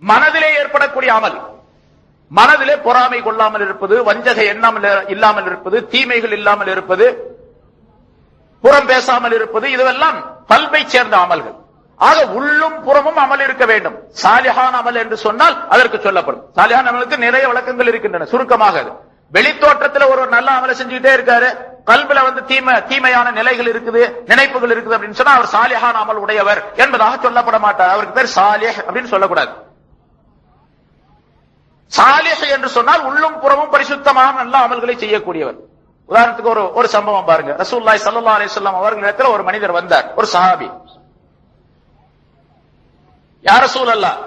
மனதிலே ஏற்படக்கூடிய அமல், மனதிலே பொறாமை கொள்ளாமல் இருப்பது, வஞ்சகை எண்ணாமல் இல்லாமல் இருப்பது, தீமைகள் இல்லாமல் இருப்பது, புறம் பேசாமல் இருப்பது, இதுவெல்லாம் கல்வை சேர்ந்த அமல்கள். ஆக உள்ளும் புறமும் அமல் இருக்க வேண்டும். சாலிஹான் அமல் என்று சொன்னால் அதற்கு சொல்லப்படும். சாலிஹான் அமலுக்கு நிறைய விளக்கங்கள் இருக்கின்றன. சுருக்கமாக வெளித்தோற்றத்தில் ஒரு நல்ல அமலை செஞ்சுக்கிட்டே இருக்காரு, கல்வில தீமையான நிலைகள் இருக்குது, நினைப்புகள் இருக்குது அப்படின்னு சொன்னா அவர் சாலிஹான் அமல் உடையவர் என்பதாக சொல்லப்பட மாட்டார். அவருக்கு பேர் சாலிஹ் அப்படின்னு சொல்லக்கூடாது. சாலிஹ் என்று சொன்னால் உள்ளும் புறமும் பரிசுத்தமான நல்ல அமல்களை செய்யக்கூடியவர். உதாரணத்துக்கு ஒரு சம்பவம் பாருங்க. ரசூலுல்லாஹி ஸல்லல்லாஹு அலைஹி வஸல்லம் அவர்களிடத்தில் ஒரு மனிதர் வந்தார், ஒரு சஹாபி. யா ரசூலல்லாஹ்,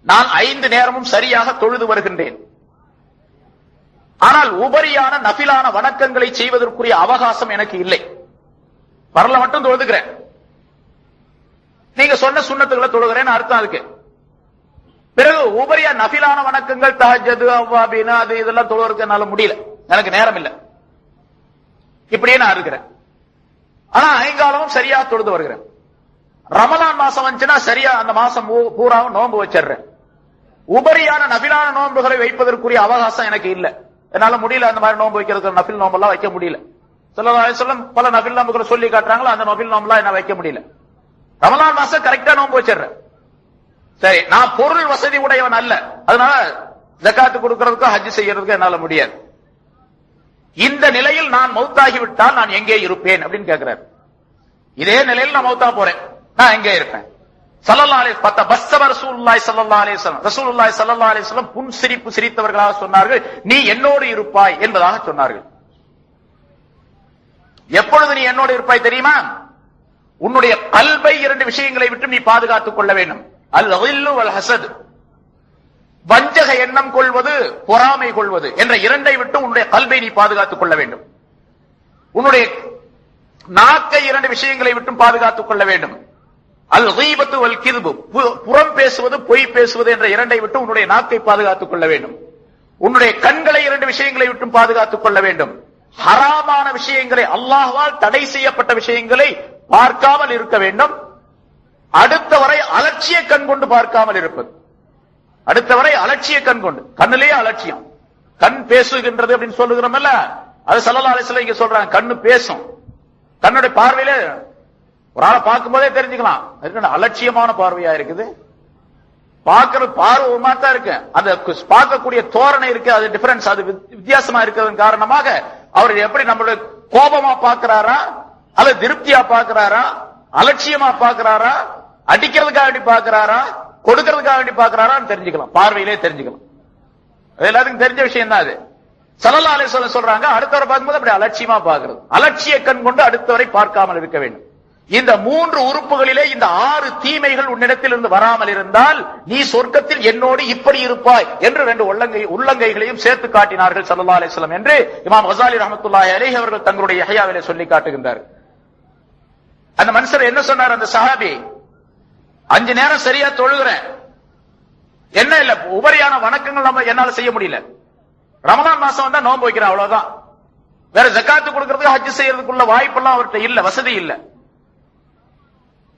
நான் 5 நேரமும் சரியாக தொழுது வருகின்றேன், ஆனால் உபரியான நஃபிலான வணக்கங்களை செய்வதற்குரிய அவகாசம் எனக்கு இல்லை. பரல மட்டும் தொழுதுகிறேன், நீங்க சொன்ன சுன்னத்துகளை தொழுகிறேன்னு அர்த்தம் அதுக்கு. பிறகு உபரியா நஃபிலான வணக்கங்கள் தஹஜ்ஜுத், அவ்வாபினா, அது இதெல்லாம் தொழுவதற்கு என்னால முடியல, எனக்கு நேரம் இல்லை, இப்படியே நான் இருக்கிறேன். ஆனா 5 காலமும் சரியா தொழுது வருகிறேன். ரமலான் மாசம் வந்துச்சுன்னா சரியா அந்த மாசம் பூராவும் நோன்பு வச்சிடுறேன். உபரியான நஃபிலான நோன்புகளை வைப்பதற்குரிய அவகாசம் எனக்கு இல்லை, என்னால முடியல. அந்த மாதிரி நோன்பு வைக்கிறதுக்கு நஃபில் நோம்பெல்லாம் வைக்க முடியல. ஸல்லல்லாஹு அலைஹி வஸல்லம் பல நஃபில் நோம்புகளை சொல்லி காட்டுறாங்களா, அந்த நஃபில் நோம்பெல்லாம் என்ன வைக்க முடியல. ரமலான் மாசம் கரெக்டா நோன்பு வச்சிடுறேன். சரி, நான் பொருள் வசதி உடையவன் அல்ல, அதனால ஜகாத்து கொடுக்கிறதுக்கோ ஹஜ் செய்யறதுக்கோ என்னால முடியாது. இந்த நிலையில் நான் மௌத்தாகிவிட்டால் நான் எங்கே இருப்பேன் அப்படின்னு கேட்கிறார். இதே நிலையில் நான் மௌத்தா போறேன், நான் எங்கே இருப்பேன்? ஸல்லல்லாஹு அலைஹி வஸல்லம் ரசூலுல்லாஹி ஸல்லல்லாஹு அலைஹி வஸல்லம் ரசூலுல்லாஹி ஸல்லல்லாஹு அலைஹி வஸல்லம் புன்சிரிப்பு சிரித்தவர்களாக சொன்னார்கள், நீ என்னோடு இருப்பாய் என்பதாக சொன்னார்கள். எப்பொழுது நீ என்னோடு இருப்பாய் தெரியுமா? உன்னுடைய கல்வை 2 விஷயங்களை விட்டு நீ பாதுகாத்துக் கொள்ள வேண்டும். அல்-கில்லு வல் ஹஸத், வஞ்சக எண்ணம் கொள்வது, பொறாமை கொள்வது என்ற 2ஐ விட்டு உன்னுடைய கல்வை நீ பாதுகாத்துக் கொள்ள வேண்டும். உன்னுடைய நாக்கை 2 விஷயங்களை விட்டு பாதுகாத்துக் கொள்ள வேண்டும். அல்-கீபத்து வல் கிذ்பு, புறம் பேசுவது, பொய் பேசுவது என்ற 2ஐ விட்டு உன்னுடைய நாக்கை பாதுகாத்துக் கொள்ள வேண்டும். உன்னுடைய கண்களை 2 விஷயங்களை விட்டு பாதுகாத்துக் கொள்ள வேண்டும். ஹராமான விஷயங்களை, அல்லாஹ்வால் தடை செய்யப்பட்ட விஷயங்களை பார்க்காமல் இருக்க வேண்டும். அடுத்தவரை அலட்சிய கண் கொண்டு பார்க்காமல் இருப்பது. அடுத்தவரை அலட்சிய கண் கொண்டு, கண்ணிலேயே அலட்சியம். கண் பேசுகின்றது அப்படின்னு சொல்லுகிறோம்ல, அது ஸல்லல்லாஹு அலைஹி வஸல்லம் இங்க சொல்றாங்க, கண்ணு பேசும். கண்ணுடைய பார்வையில ஒரு ஆளை பார்க்கும் போதே தெரிஞ்சுக்கலாம், அலட்சியமான பார்வையா இருக்குது. பார்க்கிற பார்வை ஒரு மாதிரி தான் இருக்கு, அந்த பார்க்கக்கூடிய தோரணை இருக்கு, அது டிஃபரன்ஸ், அது வித்தியாசமா இருக்கிறதன் காரணமாக அவர் எப்படி நம்மளுடைய கோபமா பார்க்கிறாரா, அல்லது திருப்தியா பார்க்கிறாரா, அலட்சியமா பார்க்கிறாரா, அடிக்கிறதுக்காக வேண்டி பார்க்கிறாரா, கொடுக்கிறதுக்காக வேண்டி பார்க்கிறாரான்னு தெரிஞ்சுக்கலாம், பார்வையிலே தெரிஞ்சுக்கலாம். அது எல்லாத்துக்கும் தெரிஞ்ச விஷயம் தான் அது. ஸல்லல்லாஹு அலைஹி வஸல்லம் சொல்றாங்க, அடுத்தவரை பார்க்கும்போது அப்படி அலட்சியமா பார்க்கிறது, அலட்சிய கண் கொண்டு அடுத்தவரை பார்க்காமல் இருக்க வேண்டும். இந்த 3 உறுப்புகளிலே இந்த 6 தீமைகள் உன்னிடத்தில் இருந்து வராமல் இருந்தால் நீ சொர்க்கத்தில் என்னோடு இப்படி இருப்பாய் என்று 2 உள்ளங்கைகளையும் சேர்த்து காட்டினார்கள் ஸல்லல்லாஹு அலைஹி வஸல்லம் என்று இமாம் கஸாலி ரஹ்மத்துல்லாஹி அலைஹி அவர்கள் தங்களுடைய யஹ்யாவிலே சொல்லி காட்டுகின்றார்கள். அந்த மனுஷர் என்ன சொன்னார்? அந்த சஹாபி, 5 நேரம் சரியா தொழுகிறேன், என்ன இல்ல உபரியான வணக்கங்கள் நம்ம என்னால செய்ய முடியல. ரமலான் மாசம் வந்தா நோன்பு வைக்கிறேன், அவ்வளவுதான். வேற ஜகாத்து கொடுக்கிறதுக்கு, ஹஜ் செய்யறதுக்குள்ள வாய்ப்பெல்லாம் அவர்கிட்ட இல்ல, வசதி இல்ல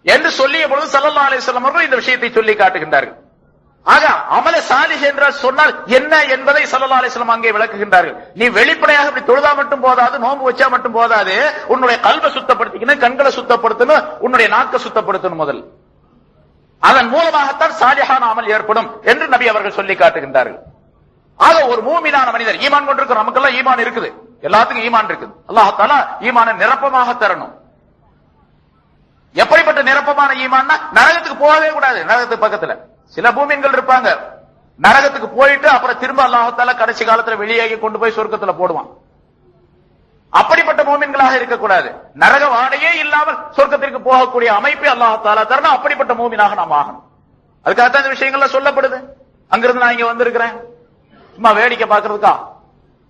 என்று சொல்லிய பொழுது ஸல்லல்லாஹு அலைஹி வஸல்லம் அவர்கள் இந்த விஷயத்தை சொல்லி காட்டுகின்றார்கள். ஆக அமல சாலிஹ் என்று சொன்னால் என்ன என்பதை ஸல்லல்லாஹு அலைஹி வஸல்லம் அங்கே விளக்குகின்றார்கள். நீ வெளிப்படையாக இப்படி தொழுதா மட்டும் போதாது, நோன்பு வச்சா மட்டும் போதாது, உன்னுடைய கல்வை சுத்தப்படுத்திக்கணும், கண்களை சுத்தப்படுத்தணும், உன்னுடைய நாக்கை சுத்தப்படுத்தணும் முதல். அதன் மூலமாகத்தான் சாலிஹான அமல் ஏற்படும் என்று நபி அவர்கள் சொல்லி காட்டுகின்றார்கள். ஆக ஒரு மூமினான மனிதர், ஈமான் கொண்டிருக்கிற நமக்கெல்லாம் ஈமான் இருக்குது, எல்லாத்துக்கும் ஈமான் இருக்குது. அல்லாஹ் தஆலா ஈமானை நிரப்பமாக தரணும். எப்படிப்பட்ட நிரப்பமான ஈமான்னா, நரகத்துக்கு போகவே கூடாது. நரகத்துக்கு பக்கத்துல சில பூமின்கள் இருப்பாங்க, நரகத்துக்கு போயிட்டு அப்புறம் திரும்ப அல்லாஹ் தஆலா கடைசி காலத்துல வெளியாகி கொண்டு போய் சொர்க்கத்துல போடுவான். அப்படிப்பட்ட மூமின்களாக இருக்கக்கூடாது. நரக வாடையே இல்லாமல் சொர்க்கத்திற்கு போகக்கூடிய அமைப்பை அல்லாஹ் தஆலா தரணும். அப்படிப்பட்ட மூமினாக நாம் ஆகணும். அதுக்காகத்தான் இந்த விஷயங்கள்ல சொல்லப்படுது. அங்கிருந்து நான் இங்க வந்திருக்கிறேன் சும்மா வேடிக்கை பார்க்கறதுக்கா,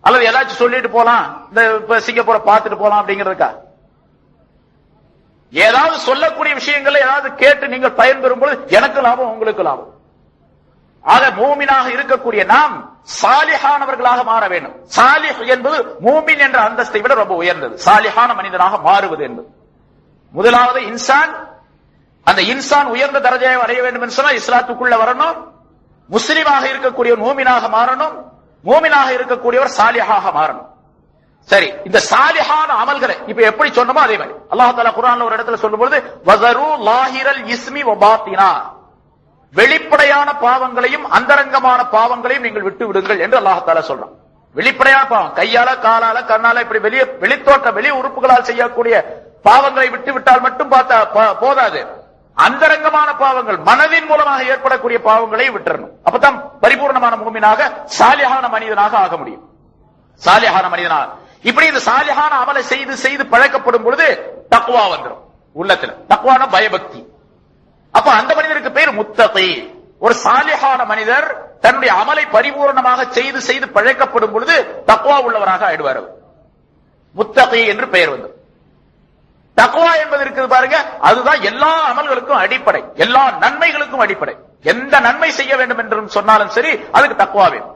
அல்லது ஏதாச்சும் சொல்லிட்டு போலாம், இந்த சிங்கப்பூரை பார்த்துட்டு போலாம் அப்படிங்கிறதுக்கா? ஏதாவது சொல்லக்கூடிய விஷயங்களை ஏதாவது கேட்டு நீங்கள் பயன்பெறும் பொழுது எனக்கு லாபம், உங்களுக்கு லாபம். ஆக மூமினாக இருக்கக்கூடிய நாம் சாலிஹானவர்களாக மாற வேண்டும். சாலிஹ் என்பது மூமின் என்ற அந்தஸ்தை விட ரொம்ப உயர்ந்தது. சாலிஹான மனிதனாக மாறுவது என்பது முதலாவது இன்சான் அந்த இன்சான் உயர்ந்த தரஜையை அடைய வேண்டும் என்று சொன்னா இஸ்லாத்துக்குள்ள வரணும், முஸ்லிமாக இருக்கக்கூடிய மூமினாக மாறணும், மூமினாக இருக்கக்கூடியவர் சாலிஹாக மாறணும். சரி, இந்த சாலிஹான அமல்களை இப்ப எப்படி சொன்னமோ அதே மாதிரி அல்லாஹ் தஆலா குர்ஆன்ல ஒரு இடத்துல சொல்லும்போது வஸரு லாஹிரல் இஸ்மி வ பாத்தினா, வெளிப்படையான பாவங்களையும் அந்தரங்கமான பாவங்களையும் நீங்கள் விட்டு விடுங்கள் என்று அல்லாஹ் தஆலா சொல்றான். வெளிப்படையான பாவம் கையால காலால கண்ணால இப்படி வெளித்தோற்ற வெளி உறுப்புகளால் செய்யக்கூடிய பாவங்களை விட்டு விட்டால் மட்டும் பார்த்தா போதாது, அந்தரங்கமான பாவங்கள் மனதின் மூலமாக ஏற்படக்கூடிய பாவங்களை விட்டுறணும். அப்பதான் பரிபூர்ணமான மூமினாக சாலிஹான மனிதனாக ஆக முடியும். சாலிஹான மனிதனாக இப்படி இந்த சாலிஹான அமலை செய்து செய்து பழக்கப்படும் பொழுது தக்வா வந்துடும் உள்ளத்துல. தக்வான பயபக்தி. அப்ப அந்த மனிதருக்கு பேர் முத்தகி. ஒரு சாலிஹான மனிதர் தன்னுடைய அமலை பரிபூர்ணமாக செய்து செய்து பழக்கப்படும் பொழுது தக்வா உள்ளவராக ஆயிடுவார். முத்தகி என்று பெயர் வந்து தக்வா என்பது இருக்குது பாருங்க, அதுதான் எல்லா அமல்களுக்கும் அடிப்படை, எல்லா நன்மைகளுக்கும் அடிப்படை. எந்த நன்மை செய்ய வேண்டும் என்று சொன்னாலும் சரி அதுக்கு தக்வா வேணும்.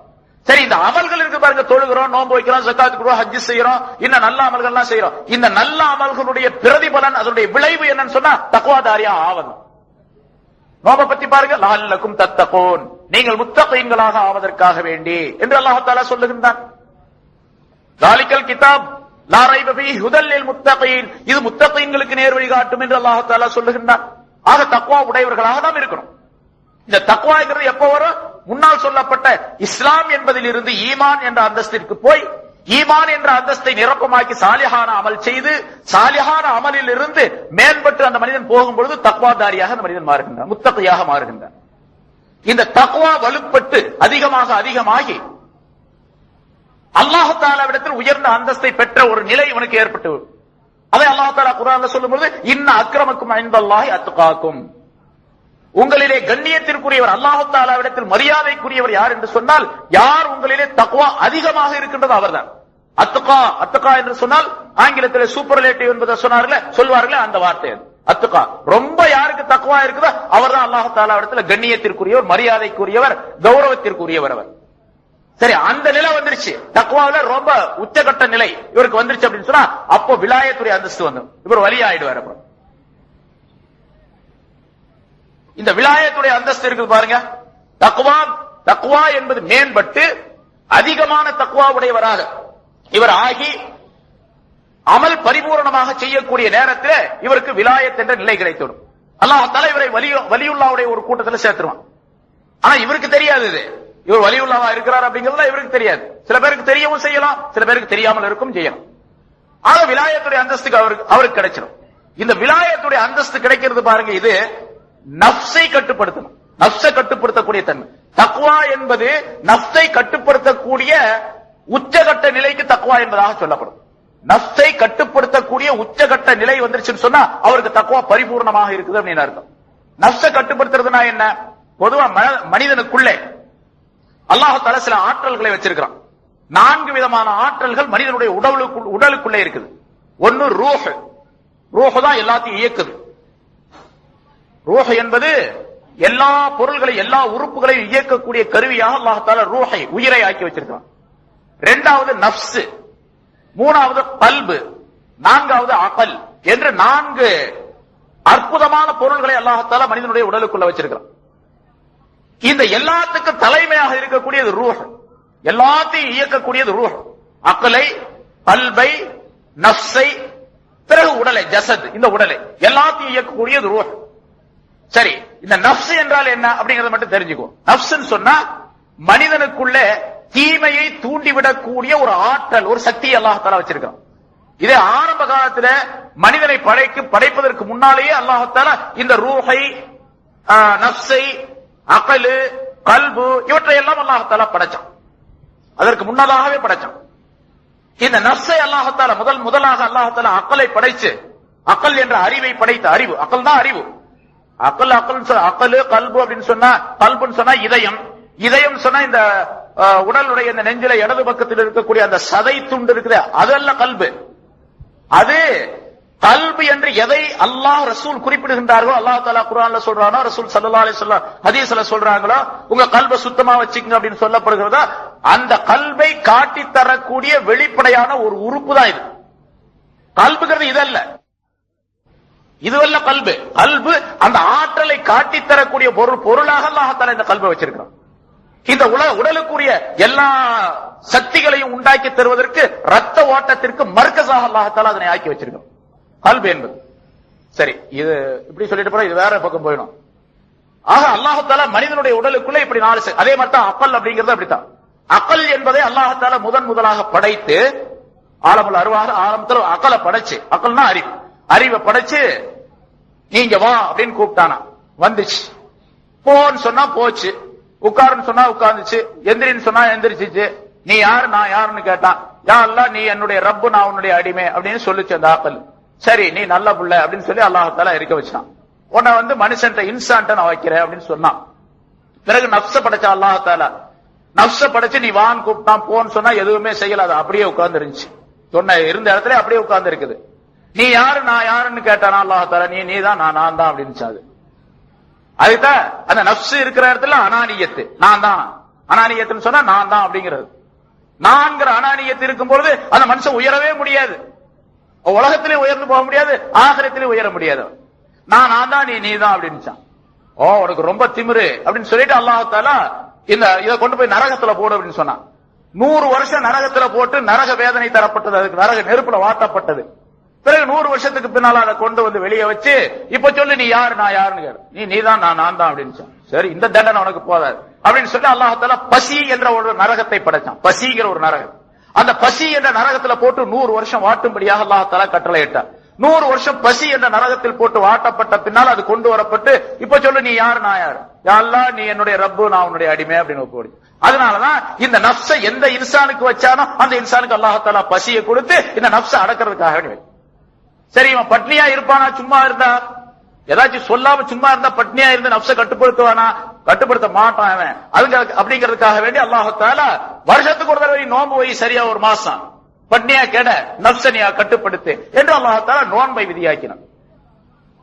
சரி, இந்த அமல்கள் இருக்கு பாருங்க, தொழுகிறோம், நோன்பு வைக்கிறோம், ஜக்காத் கொடுக்கிறோம், ஹஜ் செய்யறோம், இன்னும் நல்ல அமல்கள்லாம் செய்யறோம். இந்த நல்ல அமல்களுடைய பிரதிபலன், அதனுடைய விளைவு என்னன்னு சொன்னா தக்வாதாரியா ஆவதும். நோன்பை பத்தி பாருங்க, லஅல்லக்கும் தத்தகூன், நீங்கள் முத்தகீன்களாக ஆவதற்காக வேண்டி என்று அல்லாஹ் தஆலா சொல்லுகின்றான். ذَلِكَ கிதாப் லா ரைப ஃபீஹி ஹுதல் லில் முத்தகீன், இது முத்தகீன்களுக்கு நேர் வழி காட்டும் என்று அல்லாஹ் தஆலா சொல்லுகின்றான். ஆக தக்வா உடையவர்களாக நாம் இருக்கணும். இந்த தக்வாங்கிறது எப்ப வரும்? முன்னால் சொல்லப்பட்ட இஸ்லாம் என்பதில் இருந்து ஈமான் என்ற அந்தஸ்திற்கு போய் ஈமான் என்ற அந்தஸ்தை நிரப்பமாக்கி சாலிஹான அமல் செய்து சாலிஹான அமலில் இருந்து மேம்பட்டு அந்த மனிதன் போகும்பொழுது தக்வாதாரியாக அந்த மனிதன் மாறுகின்றான், முத்தகையாக மாறுகின்றான். இந்த தக்வா வலுப்பட்டு அதிகமாக அதிகமாகி அல்லாஹ் தஆலாவிடத்தில் உயர்ந்த அந்தஸ்தை பெற்ற ஒரு நிலை இவனுக்கு ஏற்பட்டு, அதை அல்லாஹ் தஆலா குர்ஆன்ல சொல்லும்போது இன்ன அக்ரமக்கும் இன்தல்லாஹி அத்காக்கும், உங்களிலே கண்ணியத்திற்குரியவர் அல்லாஹ் தஆலாவிடத்தில் மரியாதைக்குரியவர் யார் என்று சொன்னால் யார் உங்களிலே தக்வா அதிகமாக இருக்கின்றதோ அவர்தான். அத்கா, அத்கா என்று சொன்னால் ஆங்கிலத்தில் சூப்பர்லேட்டிவ் என்பதை சொல்வார்களே அந்த வார்த்தை அத்கா. ரொம்ப யாருக்கு தக்வா இருக்குதோ அவர்தான் அல்லாஹ் தஆலாவிடத்தில் கண்ணியத்திற்குரியவர், மரியாதைக்குரியவர், கௌரவத்திற்குரியவர் அவர். சரி, அந்த நிலை வந்துருச்சு, தக்வாவில ரொம்ப உச்சகட்ட நிலை இவருக்கு வந்துருச்சு அப்படின்னு சொன்னா அப்போ விலாயத்துடைய அந்தஸ்து வந்து இவர் வலி ஆயிடுவார். அப்புறம் இந்த விலாயத்துடைய அந்தஸ்து இருக்குது பாருங்க, தக்வா, தக்வா என்பது மேம்பட்டு அதிகமான தக்வா உடையவராக இவர் ஆகி அமல் பரிபூர்ணமாக செய்யக்கூடிய நேரத்தில் இவருக்கு விலாயத் என்ற நிலை கிடைத்துவிடும். அல்லாஹ் தலைவரை வலியுல்லாவுடைய ஒரு கூட்டத்தில் சேர்த்துருவான். ஆனா இவருக்கு தெரியாது, இது இவர் வலியுல்லாவா இருக்கிறார் அப்படிங்கிறது இவருக்கு தெரியாது. சில பேருக்கு தெரியவும் செய்யலாம், சில பேருக்கு தெரியாமல் இருக்கும் செய்யலாம். ஆக விலாயத்துடைய அந்தஸ்துக்கு அவருக்கு கிடைச்சிடும். இந்த விலாயத்துடைய அந்தஸ்து கிடைக்கிறது பாருங்க, இது நஃப்ஸை கட்டுப்படுத்தணும், நஃப்ஸை கட்டுப்படுத்தக்கூடிய தன்மை. தக்வா என்பது நஃப்ஸை கட்டுப்படுத்தக்கூடிய உச்சகட்ட நிலைக்கு தக்வா என்பதாக சொல்லப்படும். நஃப்ஸை கட்டுப்படுத்தக்கூடிய உச்சகட்ட நிலை வந்துருச்சுன்னு சொன்னா அவருக்கு தக்வா பரிபூர்ணமாக இருக்குது அப்படின்னு அர்த்தம். நஃப்ஸை கட்டுப்படுத்துறதுனா என்ன? பொதுவா மனிதனுக்குள்ளே அல்லாஹ் தஆலா சில ஆற்றல்களை வச்சிருக்கிறான். 4 விதமான ஆற்றல்கள் மனிதனுடைய உடலுக்குள்ளே இருக்குது. ஒன்னு ரூஹ், ரூஹ் தான் எல்லாத்தையும் இயக்குது. ரூஹ் என்பது எல்லா பொருள்களை எல்லா உறுப்புகளையும் இயக்கக்கூடிய கருவியாக அல்லாஹ் தஆலா ரூஹை, உயிரை ஆக்கி வச்சிருக்கிறான். 2வது நஃப்ஸ், 3வது கல்பு, 4வது அகல் என்று 4 அற்புதமான பொருள்களை அல்லாஹ் தஆலா மனிதனுடைய உடலுக்குள்ள வச்சிருக்கிறான். இந்த எல்லாத்துக்கும் தலைமையாக இருக்கக்கூடியது ரூஹ், எல்லாத்தையும் இயக்கக்கூடியது ரூஹ். அகலை, கல்பை, நஃப்ஸை, பிறகு உடலை, ஜஸத், இந்த உடலை எல்லாத்தையும் இயக்கக்கூடியது ரூஹ். சரி, இந்த நஃப்ஸ் என்றால் என்ன அப்படிங்கறத மட்டும் தெரிஞ்சுக்குவோம். நஃப்ஸ்னு சொன்னா மனிதனுக்குள்ள தீமையை தூண்டிவிடக்கூடிய ஒரு ஆற்றல், ஒரு சக்தி அல்லாஹ் தஆலா வச்சிருக்கான். இதே ஆரம்ப காலத்துல மனிதனை படைப்பதற்கு முன்னாலேயே அல்லாஹ் தஆலா இந்த ரூஹை, நஃப்ஸை, அகலு, கல்பு இவற்றையெல்லாம் அல்லாஹ் தஆலா படைச்சான். அதற்கு முன்னதாகவே படைச்சான். இந்த நஃப்ஸை அல்லாஹ் தஆலா முதலாக அல்லாஹ் தஆலா அகலை படைச்சு, அகல் என்ற அறிவை படைத்த, அறிவு, அகல் தான் அறிவு. அகல் அகலு கல்பு அப்படின்னு சொன்னா, கல்புன்னு சொன்னா இதயம், இதயம் சொன்னா இந்த உடலுடைய இந்த நெஞ்சில இடது பக்கத்தில் இருக்கக்கூடிய அந்த சதை துண்டு இருக்குது, அதல்ல கல்பு. அது கல்பு என்று எதை அல்லாஹ் ரசூல் குறிப்பிடுகின்றார்களோ, அல்லாஹ் தஆலா குர்ஆன்ல சொல்றானோ, ரசூல் ஸல்லல்லாஹு அலைஹி வஸல்லம் ஹதீஸ்ல சொல்றாங்களோ, உங்க கல்பை சுத்தமா வச்சுக்கங்க அப்படின்னு சொல்லப்படுகிறதா, அந்த கல்பை காட்டி தரக்கூடிய வெளிப்படையான ஒரு உறுப்பு தான் இது. கல்புங்கிறது இதல்ல. இதுவல்ல கல்பு. கல்பு அந்த ஆற்றலை காட்டி தரக்கூடிய பொருளாக அல்லாஹ் தஆலா இந்த கல்பை வச்சிருக்கிறான். இந்த உடலுக்குரிய எல்லா சக்திகளையும் உண்டாக்கி தருவதற்கு ரத்த ஓட்டத்திற்கு மர்கஸாக அல்லாஹ் தஆலா அதனை ஆக்கி வச்சிருக்கான் கல்பு என்பது. சரி, இது இப்படி சொல்லிட்டு போற இது வேற பக்கம் போயிடும். ஆக அல்லாஹ் தஆலா மனிதனுடைய உடலுக்குள்ள இப்படி 4 அதே மாதிரி தான் அக்கல் அப்படிங்கிறது அப்படித்தான். அக்கல் என்பதை அல்லாஹ் தஆலா முதலாக படைத்து ஆலமுல் அர்வாஹ் ஆரம்பத்துல அக்கலை படைச்சு, அக்கல்னா அறிவை படைச்சு நீங்க வா அப்படின்னு கூப்பிட்டானா வந்துச்சு, போன்னு சொன்னா போச்சு, உட்காருன்னு சொன்னா உட்கார்ந்துச்சு, எந்திரின்னு சொன்னா எந்திரிச்சிச்சு. நீ யாரு நான் யாருன்னு கேட்டான். யா அல்லாஹ் நீ என்னுடைய ரப்பு நான் உன்னுடைய அடிமை அப்படின்னு சொல்லிச்சு அந்த ஆக்கல். சரி நீ நல்ல புள்ள அப்படின்னு சொல்லி அல்லாஹ் தஆலா இருக்க வச்சான். உன்னை இன்சான்ட்ட நான் வைக்கிறேன் அப்படின்னு சொன்னான். பிறகு நப்ச படைச்ச அல்லாஹ் தஆலா நப்ச படைச்சு நீ வான்னு கூப்பிட்டான், போன்னு சொன்னா எதுவுமே செய்யல, அது அப்படியே உட்கார்ந்து இருந்துச்சு. சொன்ன இருந்த இடத்துல அப்படியே உட்கார்ந்து இருக்குது. நீ யாரு நான் யாருன்னு கேட்டானா அல்லாஹ் தஆலா நீ தான் நான் தான் அப்படின்னு. அதுதான் அந்த நப்சு இருக்கிற இடத்துல அனானியத்து, நான் தான். அனானியத்துன்னு சொன்னா நான் தான் அப்படிங்கிறது. நான்கிற அனானியத்து இருக்கும் பொழுது அந்த மனுஷன் உயரவே முடியாது. உலகத்திலே உயர்ந்து போக முடியாது, ஆகிரத்திலே உயர முடியாது. நான் தான் நீ தான் அப்படின்னு. ஓ உனக்கு ரொம்ப திமிரு அப்படின்னு சொல்லிட்டு அல்லாஹ் தஆலா இதை கொண்டு போய் நரகத்துல போடு அப்படின்னு சொன்னான். 100 வருஷம் நரகத்துல போட்டு நரக வேதனை தரப்பட்டது, அதுக்கு நரக நெருப்புல வாட்டப்பட்டது. பிறகு 100 வருஷத்துக்கு பின்னால அதை கொண்டு வந்து வெளியே வச்சு இப்ப சொல்லு நீ யாரு நான் யாருன்னு கேடு. நீ தான் நான் தான் அப்படின்னு. சரி இந்த தண்டனை உனக்கு போதாது அப்படின்னு சொல்லி அல்லாஹ் தஆலா பசி என்ற ஒரு நரகத்தை படைச்சான். பசிங்கிற ஒரு நரகம். அந்த பசி என்ற நரகத்துல போட்டு 100 வருஷம் வாட்டும்படியாக அல்லாஹ் தஆலா கட்டளை இட்டார். 100 வருஷம் பசி என்ற நரகத்தில் போட்டு வாட்டப்பட்ட பின்னால் அது கொண்டு வரப்பட்டு இப்ப சொல்லு நீ யாரு நான் யாரு. யா அல்லாஹ் நீ என்னுடைய ரப்பு நான் உன்னுடைய அடிமை அப்படின்னு போடி. அதனாலதான் இந்த நப்சை எந்த இன்சானுக்கு வச்சானோ அந்த இன்சானுக்கு அல்லாஹ் தஆலா பசியை கொடுத்து இந்த நப்சை அடக்கிறதுக்காக வேண்டி. சரி இவன் பட்னியா இருப்பானா சும்மா இருந்தா, ஏதாச்சும் சொல்லாம சும்மா இருந்தா பட்னியா இருந்து நப்சை கட்டுப்படுத்துவானா? கட்டுப்படுத்த மாட்டான் அவன். அப்படிங்கிறதுக்காக வேண்டி அல்லாஹ் தஆலா வருஷத்துக்கு ஒரு தடவை நோன்பு வை, சரியா ஒரு மாசம் பட்னியா கெட நப்சனியா கட்டுப்படுத்து என்று அல்லாஹ் தஆலா நோன்பை விதியாக்கினான்.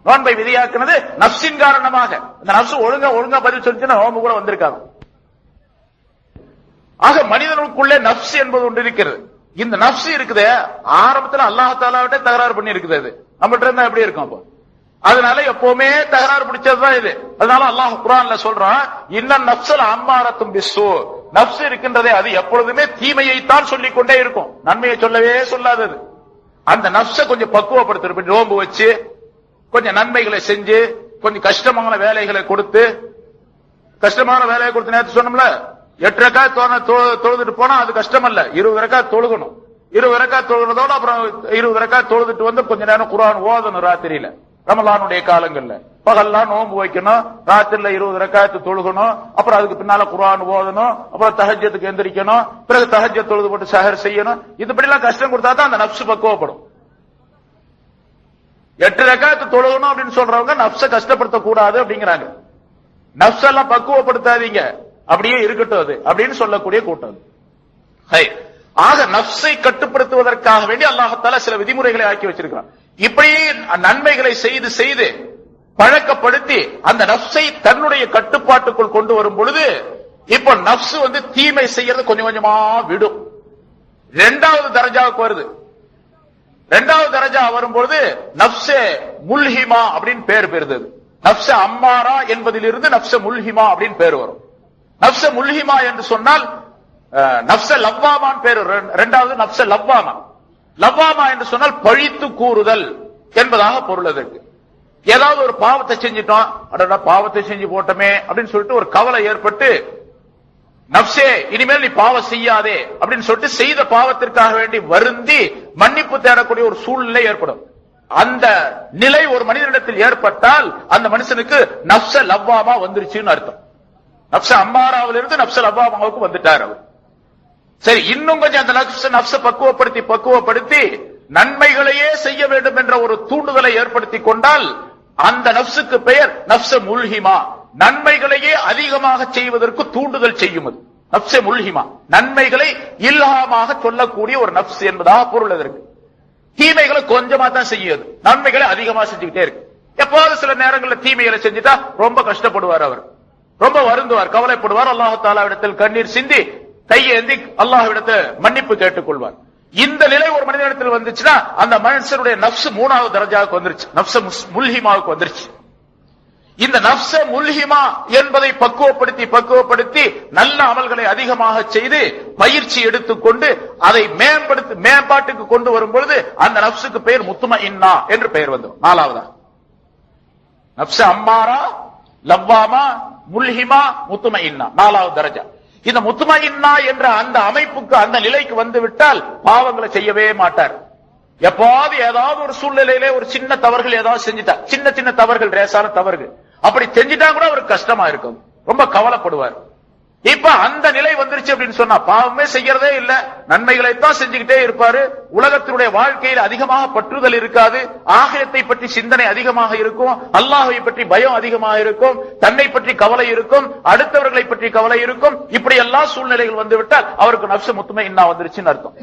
நோன்பை விதியாக்கினது நப்சின் காரணமாக. இந்த நப்சு ஒழுங்கா பதில் சொல்லிச்சுன்னா நோன்பு கூட வந்திருக்காங்க. ஆக மனிதனுக்குள்ளே நப்சு என்பது ஒன்று இருக்கிறது. இந்த நப்சு இருக்குது ஆரம்பத்துல அல்லாஹ் தஆலாவிட்ட தகராறு பண்ணி இருக்குது. அது நம்மகிட்ட இருந்தா எப்படி இருக்கும்? அப்போ அதனால எப்பவுமே தகராறு பிடிச்சதுதான் இது. அதனால அல்லாஹ் குர்ஆன்ல சொல்றான், இன்ன நப்சல் அம்மாரத்தும் பிஸ்ஸூ, நப்சு இருக்கின்றதே அது எப்பொழுதுமே தீமையைத்தான் சொல்லிக் கொண்டே இருக்கும், நன்மையை சொல்லவே சொல்லாதது. அந்த நப்சை கொஞ்சம் பக்குவப்படுத்த நோன்பு வச்சு கொஞ்சம் நன்மைகளை செஞ்சு கொஞ்சம் கஷ்டமான வேலைகளை கொடுத்து, கஷ்டமான வேலையை கொடுத்து நேற்று சொன்னோம்ல 8 ரக்காத் தொழுதுட்டு போனா அது கஷ்டம் அல்ல, 20 ரக்காத் தொழுகணும். 20 ரக்காத் தொழுகிறதோட அப்புறம் 20 ரக்காத் தொழுதுட்டு வந்து கொஞ்ச நேரம் குர்ஆன் ஓதணும். ராத்திரியில ரமலானுடைய காலங்கள்ல பகல்லாம் நோன்பு வைக்கணும், ராத்திரில 20 ரக்காத்து தொழுகணும், அப்புறம் அதுக்கு பின்னால குர்ஆன் ஓதணும், அப்புறம் தஹஜ்ஜத்துக்கு எந்திரிக்கணும், பிறகு தஹஜ்ஜத் தொழுது போட்டு சஹர் செய்யணும். இதுபடி எல்லாம் கஷ்டம் கொடுத்தா தான் அந்த நப்சு பக்குவப்படும். 8 ரக்காத்து தொழுகணும் அப்படின்னு சொல்றவங்க நப்சை கஷ்டப்படுத்த கூடாது அப்படிங்கிறாங்க. நப்செல்லாம் பக்குவப்படுத்தாதீங்க, அப்படியே இருக்கட்டும் அது அப்படின்னு சொல்லக்கூடிய கூட்டம். ஆக நப்சை கட்டுப்படுத்துவதற்காக வேண்டி அல்லாஹ் தஆலா சில விதிமுறைகளை ஆக்கி வச்சிருக்கிறான். இப்படி நன்மைகளை செய்து செய்து பழக்கப்படுத்தி அந்த நப்சை தன்னுடைய கட்டுப்பாட்டுக்குள் கொண்டு வரும் பொழுது இப்ப நப்சு தீமை செய்யறது கொஞ்சம் கொஞ்சமா விடும். 2வது தரஜாவுக்கு வருது. 2வது தரஜா வரும்பொழுது நப்சே முல்ஹிமா அப்படின்னு பேர் பெறுது. நப்ச அம்மாரா என்பதிலிருந்து நப்ச முல்ஹிமா அப்படின்னு பேர் வரும். நப்ச முல்ஹிமா என்று சொன்னால் நப்ச லவ்வாமான் பேரு. 2வது நப்ச லவ்வாமா. லவ்வாமா என்று சொன்னால் பழித்து கூறுதல் என்பதாக பொருள். அதற்கு ஏதாவது ஒரு பாவத்தை செஞ்சிட்டோம், அடடா பாவத்தை செஞ்சு போட்டோமே அப்படின்னு சொல்லிட்டு ஒரு கவலை ஏற்பட்டு நப்சே இனிமேல் நீ பாவம் செய்யாதே அப்படின்னு சொல்லிட்டு செய்த பாவத்திற்காக வேண்டி வருந்தி மன்னிப்பு தேடக்கூடிய ஒரு சூழ்நிலை ஏற்படும். அந்த நிலை ஒரு மனிதனிடத்தில் ஏற்பட்டால் அந்த மனுஷனுக்கு நப்ச லவ்வாமா வந்துருச்சுன்னு அர்த்தம். நப்ச அம்மாராவிலிருந்து நப்ச லவ்வாமாவுக்கு வந்துட்டார் அவர். சரி, இன்னும் கொஞ்சம் அந்த நப்ச பக்குவப்படுத்தி நன்மைகளையே செய்ய வேண்டும் என்ற ஒரு தூண்டுதலை ஏற்படுத்தி கொண்டால் அந்த நப்சுக்கு பெயர் நப்ச முல்ஹிமா. நன்மைகளையே அதிகமாக செய்வதற்கு தூண்டுதல் செய்யும் அது நப்ச முல்ஹிமா. நன்மைகளை இல்ஹாமாக சொல்லக்கூடிய ஒரு நப்சு என்பதாக பொருள். அதற்கு தீமைகளை கொஞ்சமா தான் செய்யுது, நன்மைகளை அதிகமா செஞ்சுக்கிட்டே இருக்கு. எப்போது சில நேரங்களில் தீமைகளை செஞ்சுட்டா ரொம்ப கஷ்டப்படுவார், அவர் ரொம்ப வருந்துவார், கவலைப்படுவார். அல்லாஹ் தஆலாவிடத்தில் கண்ணீர் சிந்தி கையேந்தி அல்லாஹ்விடத்தில் மன்னிப்பு கேட்டுக் கொள்வார். இந்த நிலை ஒரு மனிதனிடத்தில் வந்துச்சுன்னா அந்த மனுஷனுடைய நப்சு 3வது தரஜாவுக்கு வந்துருச்சு, நப்ச முல்ஹிமாவுக்கு வந்துருச்சு. இந்த நப்ச முல்ஹிமா என்பதை பக்குவப்படுத்தி நல்ல அமல்களை அதிகமாக செய்து பயிற்சி எடுத்துக்கொண்டு அதை மேம்பாட்டுக்கு கொண்டு வரும் பொழுது அந்த நப்சுக்கு பெயர் முத்துமஇன்னா என்று பெயர் வந்துடும். 4வது நப்ச அம்மாரா, லவ்வாமா, முல்ஹிமா, முத்துமஇன்னா 4வது தரஜா. இந்த முத்துமஇன்னா என்ற அந்த அமைப்புக்கு அந்த நிலைக்கு வந்து விட்டால் பாவங்களை செய்யவே மாட்டார். எப்பாவது ஏதாவது ஒரு சூழ்நிலையிலே ஒரு சின்ன தவறுகள் ஏதாவது செஞ்சுட்டா, சின்ன சின்ன தவறுகள், ரேசான தவறுகள் அப்படி செஞ்சுட்டா கூட அவருக்கு கஷ்டமா இருக்கும், ரொம்ப கவலைப்படுவார். இப்ப அந்த நிலை வந்துருச்சு அப்படின்னு சொன்னா பாவமே செய்யறதே இல்ல, நன்மைகளைத்தான் செஞ்சுக்கிட்டே இருப்பாரு. உலகத்தினுடைய வாழ்க்கையில் அதிகமாக பற்றுதல் இருக்காது, ஆகிரத்தை பற்றி சிந்தனை அதிகமாக இருக்கும், அல்லாஹ்வை பற்றி பயம் அதிகமாக இருக்கும், தன்னை பற்றி கவலை இருக்கும், அடுத்தவர்களை பற்றி கவலை இருக்கும். இப்படி எல்லா சூழ்நிலைகள் வந்துவிட்டால் அவருக்கு நப்சு முத்துமஇன்னா வந்துருச்சுன்னு அர்த்தம்.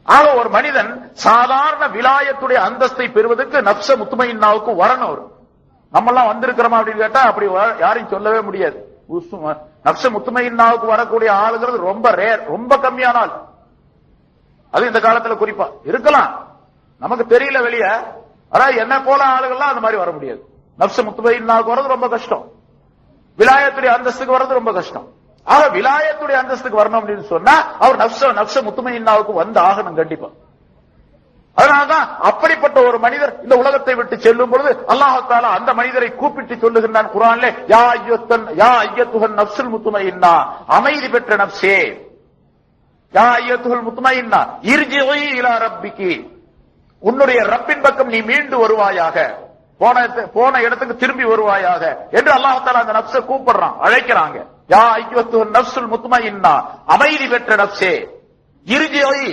ஆக ஒரு மனிதன் சாதாரண விலாயத்துடைய அந்தஸ்தை பெறுவதற்கு நப்ச முத்துமஇன்னாவுக்கு வரணும். நம்ம எல்லாம் வந்திருக்கிறோமா அப்படின்னு கேட்டா அப்படி யாரையும் சொல்லவே முடியாது. நப்ச முத்துமஇன்னாவுக்கு வரக்கூடிய ஆளுங்கிறது ரொம்ப ரேர், ரொம்ப கம்மியான ஆள். அது இந்த காலத்துல குறிப்பா இருக்கலாம், நமக்கு தெரியல வெளிய. அதாவது என்ன போல ஆளுகள்லாம் அந்த மாதிரி வர முடியாது. நப்ச முத்துமஇன்னாவுக்கு வர்றது ரொம்ப கஷ்டம், விலாயத்துடைய அந்தஸ்துக்கு வர்றது ரொம்ப கஷ்டம். ஆக விலாயத்துடைய அந்தஸ்துக்கு வரணும் அப்படின்னு சொன்னா அவர் நப்ச முத்துமஇன்னாவுக்கு வந்து ஆகணும் கண்டிப்பா. அதனால்தான் அப்படிப்பட்ட ஒரு மனிதர் இந்த உலகத்தை விட்டு செல்லும் பொழுது அல்லாஹ் தஆலா அந்த மனிதரை கூப்பிட்டு சொல்லுகின்றான் குர்ஆன்ல, யா அய்யத்துஹன் நப்சுல் முத்துமஇன்னா, அமைதி பெற்ற நப்சே, யா அய்யத்துல் முத்துமஇன்னா இர்ஜிஇ இலா ரப்பிகி, உன்னுடைய ரப்பின் பக்கம் நீ மீண்டு வருவாயாக, போன இடத்துக்கு திரும்பி வருவாயாக என்று அல்லாஹ் தஆலா அந்த நப்சை கூப்பிடுறான், அழைக்கிறாங்க. யா அய்யத்துஹன் நப்சுல் முத்துமஇன்னா, அமைதி பெற்ற நப்சே, இர்ஜிஇ,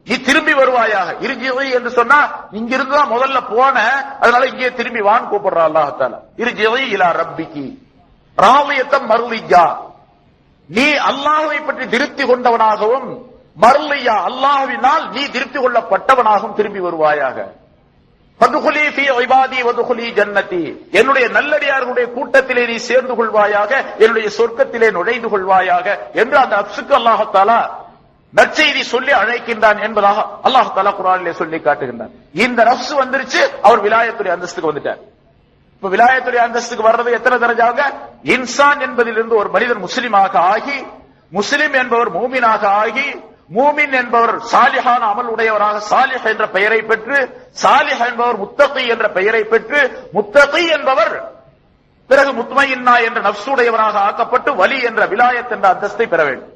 நீ திரும்பி வருவாயாக. இர்ஜிஇ என்று சொன்னா இங்கிருந்து தான் முதல்ல போன, அதனால இங்கே திரும்பி வான்னு கூப்பிடுறான் அல்லாஹ் தஆலா. இர்ஜிஇ இலா ரப்பிகி ராலியத்தம் மர்லியா, நீ அல்லாஹ்வை பற்றி திருப்தி கொண்டவனாகவும், மர்லியா அல்லாஹ்வினால் நீ திருப்தி கொள்ளப்பட்டவனாகவும் திரும்பி வருவாயாக. ஃபதுகுலி ஃபீ இபாதி வதுகுலி ஜன்னதி, என்னுடைய நல்லடியார்களுடைய கூட்டத்திலே நீ சேர்ந்து கொள்வாயாக, என்னுடைய சொர்க்கத்திலே நுழைந்து கொள்வாயாக என்று அந்த நப்சுக்கு அல்லாஹ் தஆலா நற்செய்தி சொல்லி அழைக்கின்றான் என்பதாக அல்லாஹ் தஆலா குர்ஆனிலே சொல்லி காட்டுகின்றான். இந்த நப்சு வந்துருச்சு, அவர் விலாயத்துடைய அந்தஸ்துக்கு வந்துட்டார். இப்ப விலாயத்துடைய அந்தஸ்துக்கு வர்றது எத்தனை தரஜாங்க? இன்சான் என்பதிலிருந்து ஒரு மனிதன் முஸ்லிமாக ஆகி, முஸ்லிம் என்பவர் மூமினாக ஆகி, மூமின் என்பவர் சாலிஹான அமல் உடையவராக சாலிஹ் என்ற பெயரை பெற்று, சாலிஹ் என்பவர் முத்தகி என்ற பெயரை பெற்று, முத்தகி என்பவர் பிறகு முத்மஇன்னா என்ற நப்சுடையவராக ஆக்கப்பட்டு வலி என்ற விலாயத் என்ற அந்தஸ்தை பெற வேண்டும்.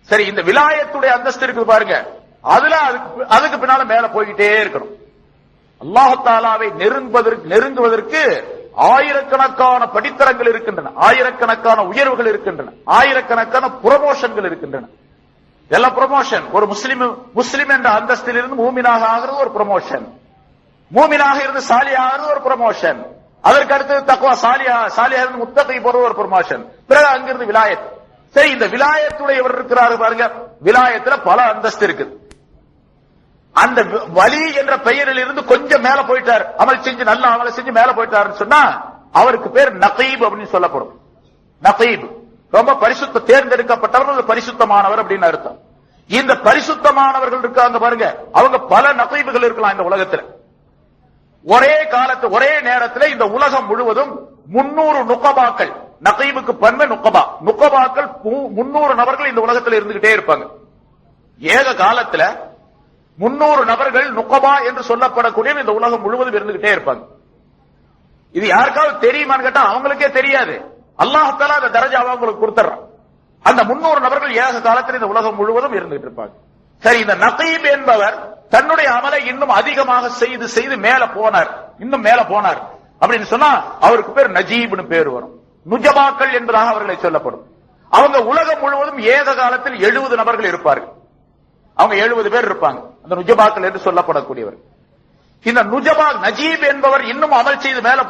சரி, இந்த விலாயத்துடைய அந்தஸ்து இருக்கு பாருங்க, அதுக்கு பின்னால மேல போய்கிட்டே இருக்கணும். அல்லாஹ் தஆலாவை நெருங்குவதற்கு ஆயிரக்கணக்கான படித்தரங்கள் இருக்கின்றன, ஆயிரக்கணக்கான உயர்வுகள் இருக்கின்றன, ஆயிரக்கணக்கான புரமோஷன்கள் இருக்கின்றன. எல்லாம் ப்ரமோஷன். ஒரு முஸ்லிம் என்ற அந்தஸ்தில் இருந்து மூமினாக ஆகிறது ஒரு ப்ரமோஷன், மூமினாக இருந்து சாலியா ஆகிறது ஒரு ப்ரமோஷன், அதற்கு அடுத்து தக்வா சாலியா இருந்து முத்தகி போறது ஒரு ப்ரமோஷன், பிறகு அங்கிருந்து விலாயத். சரி, இந்த விலாயத்துடையவர் இருக்கிறாரு பாருங்க, விலாயத்துல பல அந்தஸ்து இருக்குது. அந்த வலி என்ற பெயரில் இருந்து கொஞ்சம் மேல போயிட்டார், அமல் செஞ்சு நல்ல அமலை செஞ்சு மேல போயிட்டாருன்னு சொன்னா அவருக்கு பேர் நகீப் அப்படின்னு சொல்லப்படும். நகீப் ரொம்ப பரிசுத்த, தேர்ந்தெடுக்கப்பட்டவர்கள் பரிசுத்தமானவர் அப்படின்னு அர்த்தம். இந்த பரிசுத்தமானவர்கள் இருக்காங்க பாருங்க, அவங்க பல நகீபுகள் இருக்கலாம் இந்த உலகத்துல. ஒரே காலத்து ஒரே நேரத்தில் இந்த உலகம் முழுவதும் 300 நுகபாக்கள், நகீபுக்கு பன்மை நுகபாக்கள் 300 நபர்கள் இந்த உலகத்தில் இருந்துகிட்டே இருப்பாங்க. ஏக காலத்துல 300 நபர்கள் நுகபா என்று சொல்லப்படக்கூடிய இந்த உலகம் முழுவதும் இருந்துகிட்டே இருப்பாங்க. இது யாருக்காவது தெரியுமான்னு கேட்டா அவங்களுக்கே தெரியாது. அல்லாஹ் தஆலா அந்த தரஜாவை அவங்களுக்கு கொடுத்துறான். அந்த 300 நபர்கள் ஏக காலத்தில் இந்த உலகம் முழுவதும் இருந்துகிட்டு இருப்பாங்க. சரி, இந்த நகீப் என்பவர் தன்னுடைய அமலை இன்னும் அதிகமாக செய்து செய்து மேல போனார், இன்னும் மேல போனார் அப்படின்னு சொன்னா அவருக்கு பேர் நஜீப்னு பேர் வரும். நுஜபாக்கள் என்பதாக அவர்களை சொல்லப்படும். அவங்க உலகம் முழுவதும் ஏக காலத்தில் 70 நபர்கள் இருப்பார்கள். அவங்க 70 பேர் இருப்பாங்க, அந்த நுஜபாக்கள் என்று சொல்லப்படக்கூடியவர். இந்த நஜீப் என்பவர் இன்னும் அமல் செய்து மேல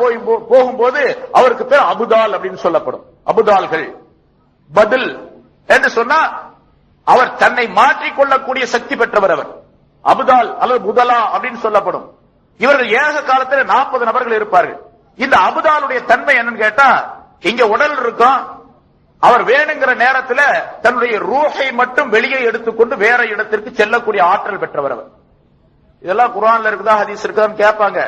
போகும்போது அவருக்கு பேர் அபுதால் அப்படின்னு சொல்லப்படும். அபுதால்கள் பதில் என்று சொன்னா அவர் தன்னை மாற்றிக்கொள்ளக்கூடிய சக்தி பெற்றவர். அவர் அபுதால் அல்லது முதலா அப்படின்னு சொல்லப்படும். இவர்கள் ஏக காலத்தில் 40 நபர்கள் இருப்பார்கள். இந்த அபுதாலுடைய தன்மை என்னன்னு கேட்டா, இங்க உடல் இருக்கும், அவர் வேணுங்கிற நேரத்தில் தன்னுடைய ரூஹை மட்டும் வெளியே எடுத்துக்கொண்டு வேற இடத்திற்கு செல்லக்கூடிய ஆற்றல் பெற்றவர் அவர். இதெல்லாம் குர்ஆன்ல இருக்குதா ஹதீஸ் இருக்குதான்னு கேட்பாங்க.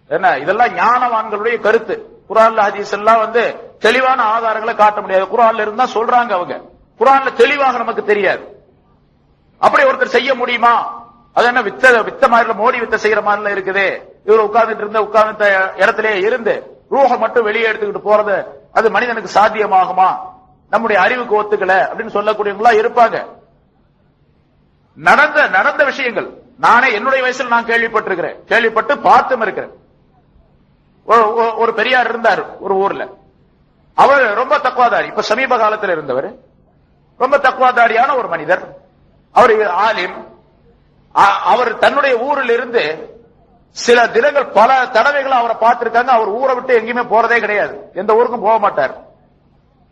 என்ன இதெல்லாம் ஞானவான்களுடைய கருத்து. குர்ஆன்ல ஹதீஸ் எல்லாம் தெளிவான ஆதாரங்களை காட்ட முடியாது. குர்ஆன்ல இருந்தா சொல்றாங்க அவங்க, குர்ஆன்ல தெளிவாக நமக்கு தெரியாது. அப்படி ஒருத்தர் செய்ய முடியுமா? அது என்ன வித்த மாதிரி மோடி வித்த செய்யற மாதிரி இருக்குது. இவர் உட்கார்ந்த இடத்திலே இருந்து ரூஹ மட்டும் வெளியே எடுத்துக்கிட்டு போறது அது மனிதனுக்கு சாத்தியமாகுமா? நம்முடைய அறிவுக்கு ஒத்துக்கல அப்படின்னு சொல்லக்கூடியவங்களா இருப்பாங்க. நடந்த விஷயங்கள் நானே என்னுடைய வயசுல நான் கேள்விப்பட்டிருக்கிறேன், கேள்விப்பட்டு பார்த்தும் இருக்கிறேன். ஒரு பெரியார் இருந்தார் ஒரு ஊர்ல. அவர் ரொம்ப தக்வாதாரி, இப்ப சமீப காலத்தில் இருந்தவர். ரொம்ப தக்வாதாரியான ஒரு மனிதர். அவர் ஆலிம். அவர் தன்னுடைய ஊரில் இருந்து சில தினங்கள் பல தடவைகள் அவரை பார்த்திருக்காங்க. அவர் ஊரை விட்டு எங்கேயுமே போறதே கிடையாது, எந்த ஊருக்கும் போக மாட்டார்.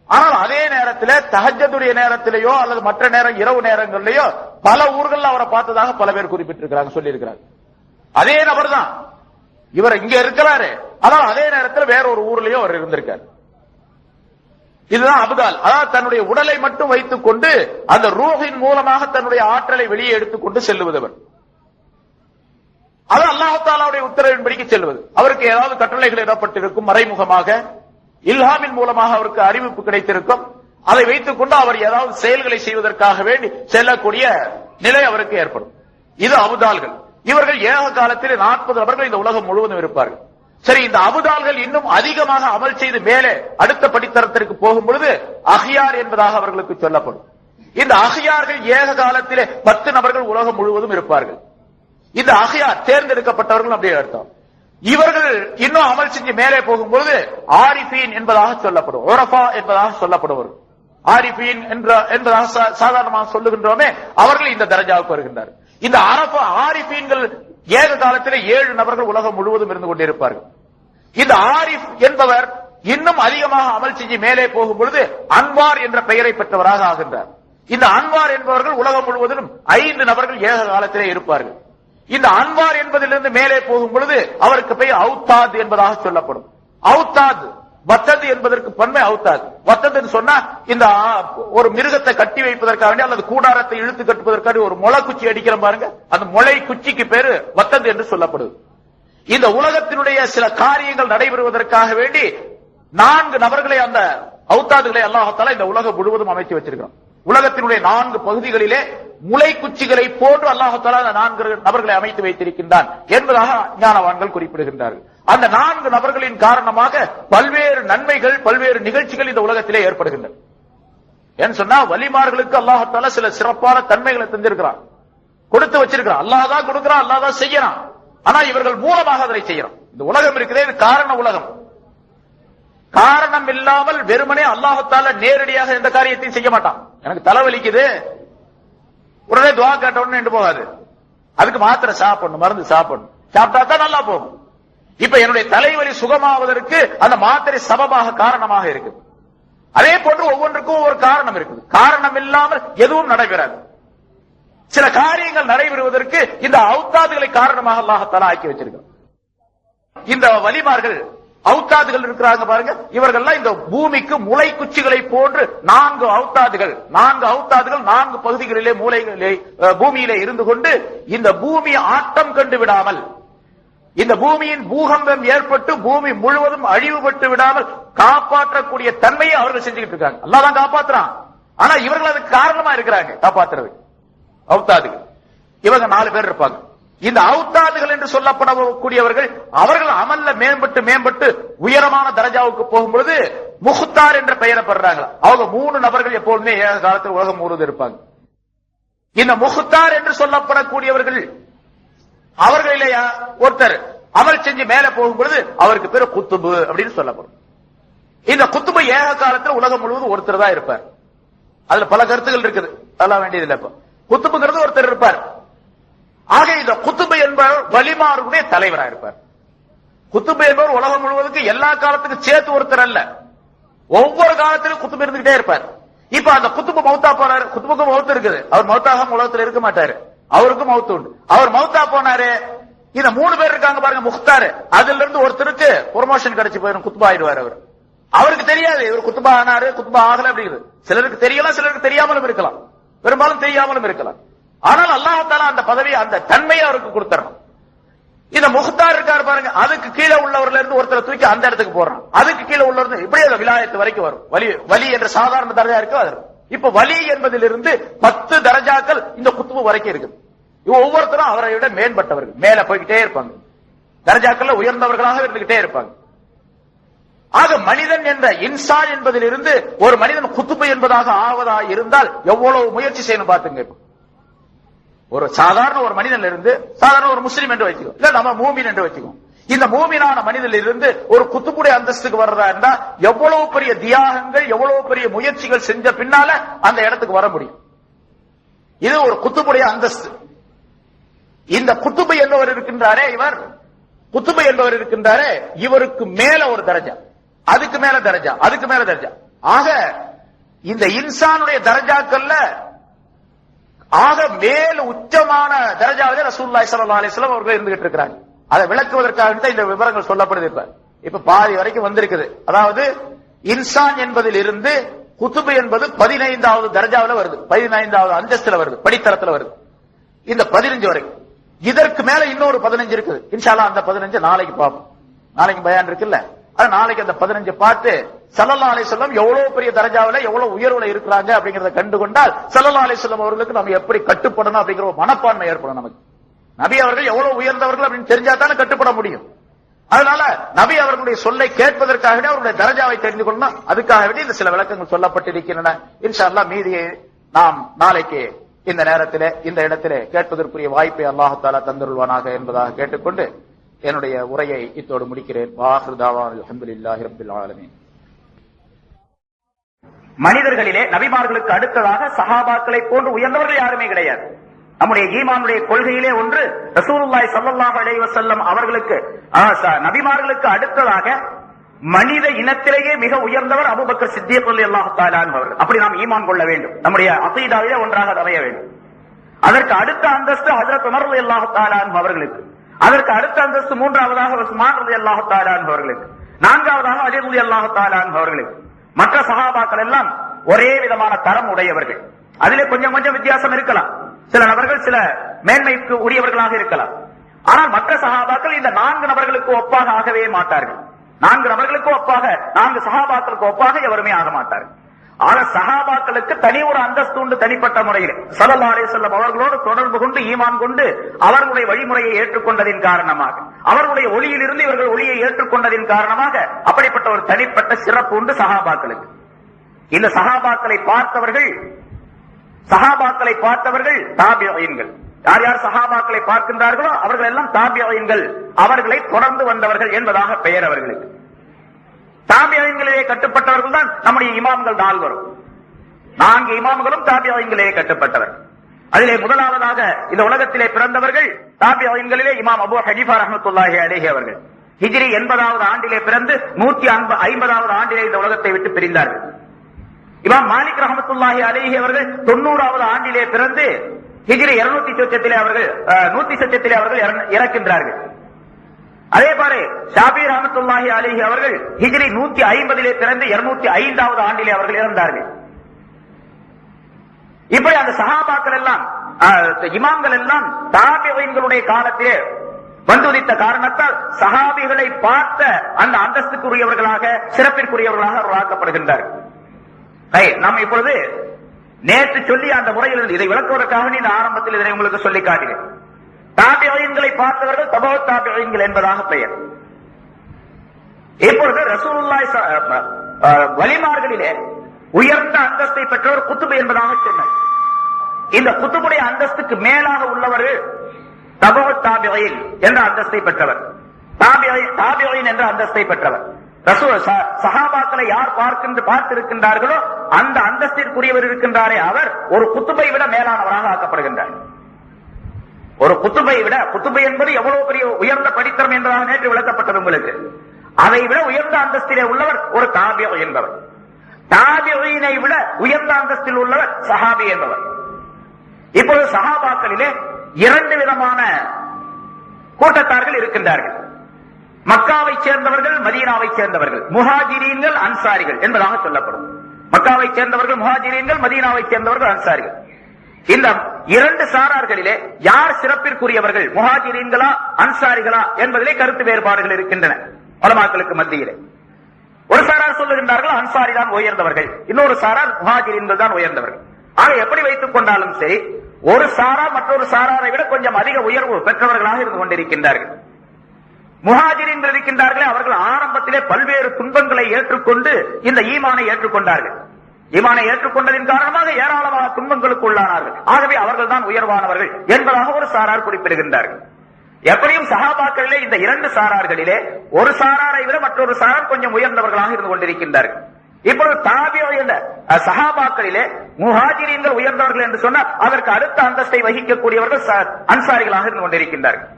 ஆனால் அதே நேரத்தில் தஹஜ்ஜுடைய நேரத்திலேயோ அல்லது மற்ற நேரம் இரவு நேரங்களிலேயோ பல ஊர்கள் அவரை பார்த்ததாக பல பேர் குறிப்பிட்டிருக்கிறாங்க, சொல்லியிருக்கிறாங்க. அதே நபர் தான் இவர் இங்க இருக்கிறாரு, ஆனால் அதே நேரத்தில் வேற ஒரு ஊர்லயோ அவர் இருந்திருக்காரு. இதுதான் அபுதால். அதாவது தன்னுடைய உடலை மட்டும் வைத்துக் கொண்டு அந்த ரூஹின் மூலமாக தன்னுடைய ஆற்றலை வெளியே எடுத்துக்கொண்டு செல்லுவதவர். அது அல்லாஹ் தஆலாவுடைய உத்தரவின்படிக்கு செல்வது. அவருக்கு ஏதாவது கட்டளைகள் இடப்பட்டிருக்கும், மறைமுகமாக இல்ஹாமின் மூலமாக அவருக்கு அறிவிப்பு கிடைத்திருக்கும். அதை வைத்துக் கொண்டு அவர் ஏதாவது செயல்களை செய்வதற்காக வேண்டி செல்லக்கூடிய நிலை அவருக்கு ஏற்படும். இது அபுதால்கள். இவர்கள் ஏக காலத்தில் 40 நபர்கள் இந்த உலகம் முழுவதும் இருப்பார்கள். சரி, இந்த அபுதால்கள் இன்னும் அதிகமாக அமல் செய்து மேலே அடுத்த படித்தரத்திற்கு போகும் பொழுது அஹ்யார் என்பதாக அவர்களுக்கு சொல்லப்படும். இந்த அஹ்யார்கள் ஏக காலத்திலே 10 நபர்கள் உலகம் முழுவதும் இருப்பார்கள். இந்த அஹ்யார் தேர்ந்தெடுக்கப்பட்டவர்கள் அப்படியே அர்த்தம். இவர்கள் இன்னும் அமல் செஞ்சு மேலே போகும்போது ஆரிஃபீன் என்பதாக சொல்லப்படும், உரஃபா என்பதாக சொல்லப்படுவார். ஆரிஃபீன் என்பதாக சாதாரணமாக சொல்லுகின்றோமே, அவர்கள் இந்த தரஜாவுக்கு வருகின்றார். இந்த ஆரிஃபீன்கள் ஏக காலத்திலே 7 நபர்கள் உலகம் முழுவதும் இருந்து கொண்டிருப்பார்கள். இந்த ஆரிஃப் என்பவர் இன்னும் அதிகமாக அமல் செஞ்சு மேலே போகும் பொழுது அன்வார் என்ற பெயரை பெற்றவராக ஆகின்றார். இந்த அன்வார் என்பவர்கள் உலகம் முழுவதிலும் 5 நபர்கள் ஏக காலத்திலே இருப்பார்கள். இந்த அன்வார் என்பதிலிருந்து மேலே போகும் பொழுது அவருக்கு பெயர் அவுத்தாத் என்பதாக சொல்லப்படும். அவுத்தாத், வத்தது என்பதற்கு பன்மை அவுத்தாத். வத்தது சொன்னா இந்த ஒரு மிருகத்தை கட்டி வைப்பதற்காக வேண்டி அல்லது கூடாரத்தை இழுத்து கட்டுவதற்காக ஒரு முளை குச்சி அடிக்கிற பாருங்க, அந்த முளை குச்சிக்கு பேரு வத்தது என்று சொல்லப்படுது. இந்த உலகத்தினுடைய சில காரியங்கள் நடைபெறுவதற்காக வேண்டி 4 நபர்களை, அந்த அவுத்தாதுகளை அல்லாஹ் தஆலா இந்த உலகம் முழுவதும் அமைத்து வச்சிருக்கிறான். உலகத்தினுடைய 4 பகுதிகளிலே முளை குச்சிகளை போன்று அல்லாஹ் தஆலா 4 நபர்களை அமைத்து வைத்திருக்கின்றான் என்பதாக ஞானவான்கள் குறிப்பிடுகின்றார்கள். அந்த 4 நபர்களின் காரணமாக பல்வேறு நன்மைகள், பல்வேறு நிகழ்ச்சிகள் இந்த உலகத்திலே ஏற்படுகின்றன. ஏன்னு சொன்னா வலிமார்களுக்கு அல்லாஹ் தஆலா சில சிறப்பான தன்மைகளை தந்திருக்கிறான், கொடுத்து வச்சிருக்கிறான். அல்லாஹ் தான் கொடுக்கிறான், அல்லாஹ் தான் செய்யறான். ஆனா இவர்கள் மூலமாக அதை செய்யறான். இந்த உலகம் இருக்கிறதே, இது காரண உலகம். காரணம் இல்லாமல் வெறுமனே அல்லாஹ் தஆலா நேரடியாக எந்த காரியத்தையும் செய்ய மாட்டான். எனக்கு தலைவலிக்குது, உடனே துஆ கேட்ட உடனே நின்று போகாது. அதுக்கு மாத்திரை சாப்பிடணும், மருந்து சாப்பிடணும், சாப்பிட்டா தான் நல்லா போகும். இப்ப என்னுடைய தலைவலி சுகமாவதற்கு அந்த மாத்திரை சபபாக, காரணமாக இருக்குது. அதே போன்று ஒவ்வொன்றுக்கும் ஒரு காரணம் இருக்குது. காரணம் இல்லாமல் எதுவும் நடைபெறாது. சில காரியங்கள் நடைபெறுவதற்கு இந்த அவுத்தாதுகளை காரணமாக அல்லாஹ் தஆலா ஆக்கி வச்சிருக்கிறார். இந்த வலிமார்கள் அவுத்தாதுகள் இருக்கிறாங்க பாருங்க, இவர்கள்லாம் இந்த பூமிக்கு முளை குச்சிகளை போன்று 4 அவுத்தாதுகள் 4 பகுதிகளிலே மூலைகளிலே பூமியிலே இருந்து கொண்டு இந்த பூமி ஆட்டம் கண்டு விடாமல், இந்த பூமியின் பூகம்பம் ஏற்பட்டு பூமி முழுவதும் அழிவுபட்டு விடாமல் காப்பாற்றக்கூடிய தன்மையை அவர்கள் செஞ்சுக்கிட்டு இருக்காங்க. அல்லாஹ் தான் காப்பாற்றுறான். ஆனா இவர்கள் அதுக்கு காரணமா இருக்கிறாங்க காப்பாற்றுறது. அவுத்தாதுகள் இவங்க 4 பேர் இருப்பாங்க. இந்த அவுத்தாதுகள் என்று சொல்லப்படக்கூடியவர்கள் அவர்கள் அமல்ல மேம்பட்டு உயரமான தரஜாவுக்கு போகும்பொழுது முஹ்தார் என்ற பெயரை பெறுறாங்க. அவங்க 3 நபர்கள் எப்போதுமே ஏக காலத்தில் உலகம் முழுவதும் இருப்பாங்க. இந்த முஹ்தார் என்று சொல்லப்படக்கூடியவர்கள் அவர்களிலே ஒருத்தர் அமல் செஞ்சு மேலே போகும் பொழுது அவருக்கு பேரு குத்துபு அப்படின்னு சொல்லப்படும். இந்த குத்துபு ஏக காலத்தில் உலகம் முழுவதும் ஒருத்தர் தான் இருப்பார். அதுல பல கருத்துகள் இருக்குது, அதெல்லாம் வேண்டியதில்லை. இப்ப குத்துபுங்கிறது ஒருத்தர் இருப்பார். ஆக இந்த குத்துபு என்பவர் வலிமார்களுடைய தலைவராக இருப்பார். குத்துபு என்பவர் உலகம் முழுவதுக்கு எல்லா காலத்துக்கும் சேர்த்து ஒருத்தர் அல்ல, ஒவ்வொரு காலத்திலும் குத்துபு இருந்துகிட்டே இருப்பார். இப்ப அந்த குத்துபு மௌத்தா போறாரு, குத்துபுக்கு மௌத்து இருக்குது, அவர் மௌத்தாக உலகத்தில் இருக்க மாட்டாரு, அவருக்கும் மௌத்து உண்டு. அவர் மௌத்தா போனாரு, இந்த 3 பேர் இருக்காங்க பாருங்க முஹ்தார், அதுல இருந்து ஒருத்தருக்கு ப்ரொமோஷன் கிடைச்சு போயிடும், குத்துபா ஆயிடுவார் அவர். அவருக்கு தெரியாது இவர் குத்துபா ஆனாரு குத்துபா ஆகல அப்படிங்கிறது. சிலருக்கு தெரியலாம், சிலருக்கு தெரியாமலும் இருக்கலாம், பெரும்பாலும் தெரியாமலும் இருக்கலாம். ஆனால் அல்லாஹ் தஆலா அந்த பதவியை, அந்த தன்மையை அவருக்கு கொடுத்துறோம். இந்த முக்தார் இருக்காரு பாருங்க, அதுக்கு கீழே உள்ளவர்ல இருந்து ஒருத்தரை தூக்கி அந்த இடத்துக்கு போடுறான், அதுக்கு கீழே உள்ளவர்கள் இப்படி அந்த விலாயத்து வரைக்கும் வரும். வலி என்ற சாதாரண தரஜா இருக்கு, அது இப்ப வலி என்பதிலிருந்து 10 தரஜாக்கள் இந்த குத்துபு வரைக்கும் இருக்குது. ஒவ்வொருத்தரும் அவரை விட மேம்பட்டவர்கள், மேல போய்கிட்டே இருப்பாங்க, தரஜாக்கள்ல உயர்ந்தவர்களாக இருந்துகிட்டே இருப்பாங்க. ஆக மனிதன் என்ற இன்சான் என்பதிலிருந்து ஒரு மனிதன் குத்துபு என்பதாக ஆவதாக இருந்தால் எவ்வளவு முயற்சி செய்யணும் பாத்துங்க. ஒரு சாதாரண ஒரு மனிதன் இருந்து, சாதாரண ஒரு முஸ்லீம் என்று வச்சுக்கோ, இல்ல நம்ம மூமின் என்று வச்சுக்கோ, இந்த மூமினான மனிதனில் இருந்து ஒரு குத்துபுடைய அந்தஸ்துக்கு வர்றதா இருந்தா எவ்வளவு பெரிய தியாகங்கள், எவ்வளவு பெரிய முயற்சிகள் செஞ்ச பின்னால அந்த இடத்துக்கு வர முடியும். இது ஒரு குத்துபுடைய அந்தஸ்து. இந்த குத்துபு என்பவர் இருக்கின்றாரே, இவர் குத்துபு என்பவர் இருக்கின்றாரே, இவருக்கு மேல ஒரு தரஜா, அதுக்கு மேல தரஜா, அதுக்கு மேல தரஜா. ஆக இந்த இன்சானுடைய தரஜாக்கள்ல ஆக மேல் உச்சமான தரஜாவிலே ரசூலுல்லாஹி ஸல்லல்லாஹு அலைஹி வஸல்லம் அவர்கள் இருந்துகிட்டு இருக்கிறாங்க. அதை விளக்குவதற்காக இந்த விவரங்கள் சொல்லப்படுது. இப்ப பாதி வரைக்கும் வந்திருக்குது. அதாவது இன்சான் என்பதில் இருந்து குத்துபு என்பது 15வது தரஜாவில வருது, 15வது அந்தஸ்துல வருது, படித்தரத்துல வருது. இந்த 15 வரைக்கும். இதற்கு மேல இன்னொரு 15 இருக்குது. இன்ஷா அல்லாஹ் அந்த 15 நாளைக்கு பார்ப்போம். நாளைக்கு பயான் இருக்குல்ல, அது நாளைக்கு அந்த 15 பார்த்து ஸல்லல்லாஹு அலைஹி வஸல்லம் எவ்வளவு பெரிய தரஜாவில எவ்வளவு உயர்வுல இருக்கிறாங்க அப்படிங்கறத கண்டு கொண்டால் ஸல்லல்லாஹு அலைஹி வஸல்லம் அவர்களுக்கு நம்ம எப்படி கட்டுப்படணும் அப்படிங்கிற ஒரு மனப்பான்மை ஏற்படும் நமக்கு. நபி அவர்கள் எவ்வளவு உயர்ந்தவர்கள் அப்படின்னு தெரிஞ்சா தானே கட்டுப்பட முடியும். அதனால நபி அவர்களுடைய சொல்லை கேட்பதற்காக அவருடைய தரஜாவை தெரிந்து கொள்ளணும். அதுக்காக வேண்டி இந்த சில விளக்கங்கள் சொல்லப்பட்டிருக்கின்றன. இன்ஷா அல்லாஹ் மீதியை நாம் நாளைக்கு இந்த நேரத்திலே இந்த இடத்திலே கேட்பதற்குரிய வாய்ப்பை அல்லாஹ் தஆலா தந்தருள்வானாக என்பதாக கேட்டுக்கொண்டு என்னுடைய உரையை இத்தோடு முடிக்கிறேன். வாஹிரு தாவானா அல்ஹம்துலில்லாஹி ரப்பில் ஆலமீன். மனிதர்களிலே நபிமார்களுக்கு அடுத்ததாக சஹாபாக்களை போன்று உயர்ந்தவர்கள் யாருமே கிடையாது. நம்முடைய ஈமானுடைய கொள்கையிலே ஒன்று, ரசூலுல்லாஹி ஸல்லல்லாஹு அலைஹி வஸல்லம் அவர்களுக்கு நபிமார்களுக்கு அடுத்ததாக மனித இனத்திலேயே மிக உயர்ந்தவர் அபூபக்கர் சித்திக் ரலியல்லாஹு தஆலா அன்ஹு அவர்கள். அப்படி நாம் ஈமான் கொள்ள வேண்டும், நம்முடைய அகீதாவிலே ஒன்றாக அமைய வேண்டும். அதற்கு அடுத்த அந்தஸ்து ஹஜ்ரத் உமர் ரலியல்லாஹு தஆலா அன்ஹு அவர்களுக்கு. அதற்கு அடுத்த அந்தஸ்து மூன்றாவதாக உஸ்மான் ரலியல்லாஹு தஆலா அன்ஹு அவர்களுக்கு. நான்காவதாக அலி ரலியல்லாஹு தஆலா அன்ஹு அவர்களுக்கு. மற்ற சஹாபாக்கள் எல்லாம் ஒரே விதமான தரம் உடையவர்கள். அதிலே கொஞ்சம் கொஞ்சம் வித்தியாசம் இருக்கலாம், சில நபர்கள் சில மேன்மைக்கு உரியவர்களாக இருக்கலாம். ஆனால் மற்ற சஹாபாக்கள் இந்த 4 நபர்களுக்கு ஒப்பாக ஆகவே மாட்டார்கள். 4 நபர்களுக்கு ஒப்பாக, 4 சஹாபாக்களுக்கு ஒப்பாக எவருமே ஆக மாட்டார்கள். ஆக சஹாபாக்களுக்கு தனி ஒரு அந்தஸ்து உண்டு, தனிப்பட்ட முறையில் ஸல்லல்லாஹு அலைஹி வஸல்லம் அவர்களோடு தொடர்பு கொண்டு ஈமான் கொண்டு அவர்களுடைய வழிமுறையை ஏற்றுக்கொண்டதின் காரணமாக, அவர்களுடைய ஒளியிலிருந்து இவர்கள் ஒளியை ஏற்றுக்கொண்டதின் காரணமாக அப்படிப்பட்ட ஒரு தனிப்பட்ட சிறப்பு உண்டு சஹாபாக்களுக்கு. இந்த சஹாபாக்களை பார்த்தவர்கள் தாபிஈன்கள். யார் யார் சஹாபாக்களை பார்க்கின்றார்களோ அவர்கள் எல்லாம் தாபிஈன்கள், அவர்களை தொடர்ந்து வந்தவர்கள் என்பதாக பெயர் அவர்களுக்கு. தாபிஈன்களிலே கட்டுப்பட்டவர்கள் தான் நம்முடைய இமாம்கள் 4 வரும். 4 இமாம்களும் தாபிஈன்களிலே கட்டுப்பட்டவர். அதிலே முதலாவதாக இந்த உலகத்திலே பிறந்தவர்கள் தாபிஈன்களிலே இமாம் அபூ ஹனீஃபா ரஹ்மத்துல்லாஹி அலைஹி அவர்கள். ஹிஜ்ரி 80வது ஆண்டிலே பிறந்து 150வது ஆண்டிலே இந்த உலகத்தை விட்டு பிரிந்தார்கள். இமாம் மாலிக் ரஹ்மத்துல்லாஹி அலைஹி அவர்கள் 90வது ஆண்டிலே பிறந்து ஹிஜ்ரி 100 அவர்கள் இறக்கின்றார்கள். அதே பாரு ஷாஃபி ரஹ்மத்துல்லாஹி அலைஹி அவர்கள் ஹிஜ்ரி 150 பிறந்து 205வது ஆண்டிலே அவர்கள் இறந்தார்கள். இப்படி அந்த சஹாபாக்கள் எல்லாம், இமாம்கள் எல்லாம் தாபிஈன்களுடைய காலத்திலே வந்துதித்த காரணத்தால் சஹாபிகளை பார்த்த அந்த அந்தஸ்துக்குரியவர்களாக, சிறப்பிற்குரியவர்களாக ஆக்கப்படுகின்றார்கள். நாம் இப்பொழுது நேற்று சொல்லி அந்த முறையில் இதை விளக்குவதற்காக இந்த ஆரம்பத்தில் இதனை உங்களுக்கு சொல்லி காட்டினேன். தாபிஈன்களை பார்த்தவர்கள் தபவு தாபிஈன்கள் என்பதாக பெயர். இப்பொழுது ரசூலுல்லாஹி வலிமார்களிலே உயர்ந்த அந்தஸ்தை பெற்றவர் குத்துபு என்பதாக சொன்னார். இந்த குத்துபுடைய அந்தஸ்துக்கு மேலாக உள்ளவர்கள் தபவு தாபிஈன் என்ற அந்தஸ்தை பெற்றவர், தாபிஈன் என்ற அந்தஸ்தை பெற்றவர். சஹாபாக்களை யார் பார்த்திருக்கின்றார்களோ அந்த அந்தஸ்திற்குரியவர் இருக்கின்றாரே, அவர் ஒரு குத்துபை விட மேலானவராக ஆக்கப்படுகின்றார். ஒரு குத்துபை விட, குத்துபை என்பது எவ்வளவு பெரிய உயர்ந்த படித்தரம் என்பதாக நேற்று விளக்கப்பட்டது உங்களுக்கு. அதை விட உயர்ந்த அந்தஸ்திலே உள்ளவர் ஒரு தாபிஈன் என்பவர். தாபிஈனை விட உயர்ந்த அந்தஸ்தில் உள்ளவர் சஹாபி என்பவர். இப்பொழுது சஹாபாக்களிலே 2 விதமான கூட்டத்தார்கள் இருக்கின்றார்கள். மக்காவை சேர்ந்தவர்கள், மதீனாவை சேர்ந்தவர்கள், முஹாஜிரீன்கள், அன்சாரிகள் என்பதாக சொல்லப்படும். மக்காவை சேர்ந்தவர்கள் முஹாஜிரீன்கள், மதீனாவை சேர்ந்தவர்கள் அன்சாரிகள். இந்த இரண்டு சாரார்களிலே யார் சிறப்பிற்குரியவர்கள், முஹாஜிரீன்களா அன்சாரிகளா என்பதிலே கருத்து வேறுபாடுகள் இருக்கின்றன உலமாக்களுக்கு மத்தியிலே. ஒரு சாரார் சொல்லுகின்றார்கள் அன்சாரி தான் உயர்ந்தவர்கள், இன்னொரு சாரார் முஹாஜிரீன்கள் தான் உயர்ந்தவர்கள். ஆக எப்படி வைத்துக் கொண்டாலும் சரி, ஒரு சாரார் மற்றொரு சாராரை விட கொஞ்சம் அதிக உயர்வு பெற்றவர்களாக இருந்து கொண்டிருக்கின்றார்கள். முஹாஜிரீன்கள் இருக்கின்றார்களே, அவர்கள் ஆரம்பத்திலே பல்வேறு துன்பங்களை ஏற்றுக்கொண்டு இந்த ஈமானை ஏற்றுக்கொண்டார்கள். ஈமானை ஏற்றுக்கொண்டதின் காரணமாக ஏராளமான துன்பங்களுக்கு உள்ளானார்கள். ஆகவே அவர்கள் தான் உயர்வானவர்கள் என்பதாக ஒரு சாரார் குறிப்பிடுகின்றார்கள். எப்படியும் சஹாபாக்களிலே இந்த இரண்டு சாரார்களிலே ஒரு சாராரை விட மற்றொரு சாரார் கொஞ்சம் உயர்ந்தவர்களாக இருந்து கொண்டிருக்கின்றார்கள். இப்பொழுது சஹாபாக்களிலே முஹாஜிரீன்கள் உயர்ந்தவர்கள் என்று சொன்னால் அதற்கு அடுத்த அந்தஸ்தை வகிக்கக்கூடியவர்கள் அன்சாரிகளாக இருந்து கொண்டிருக்கின்றார்கள்.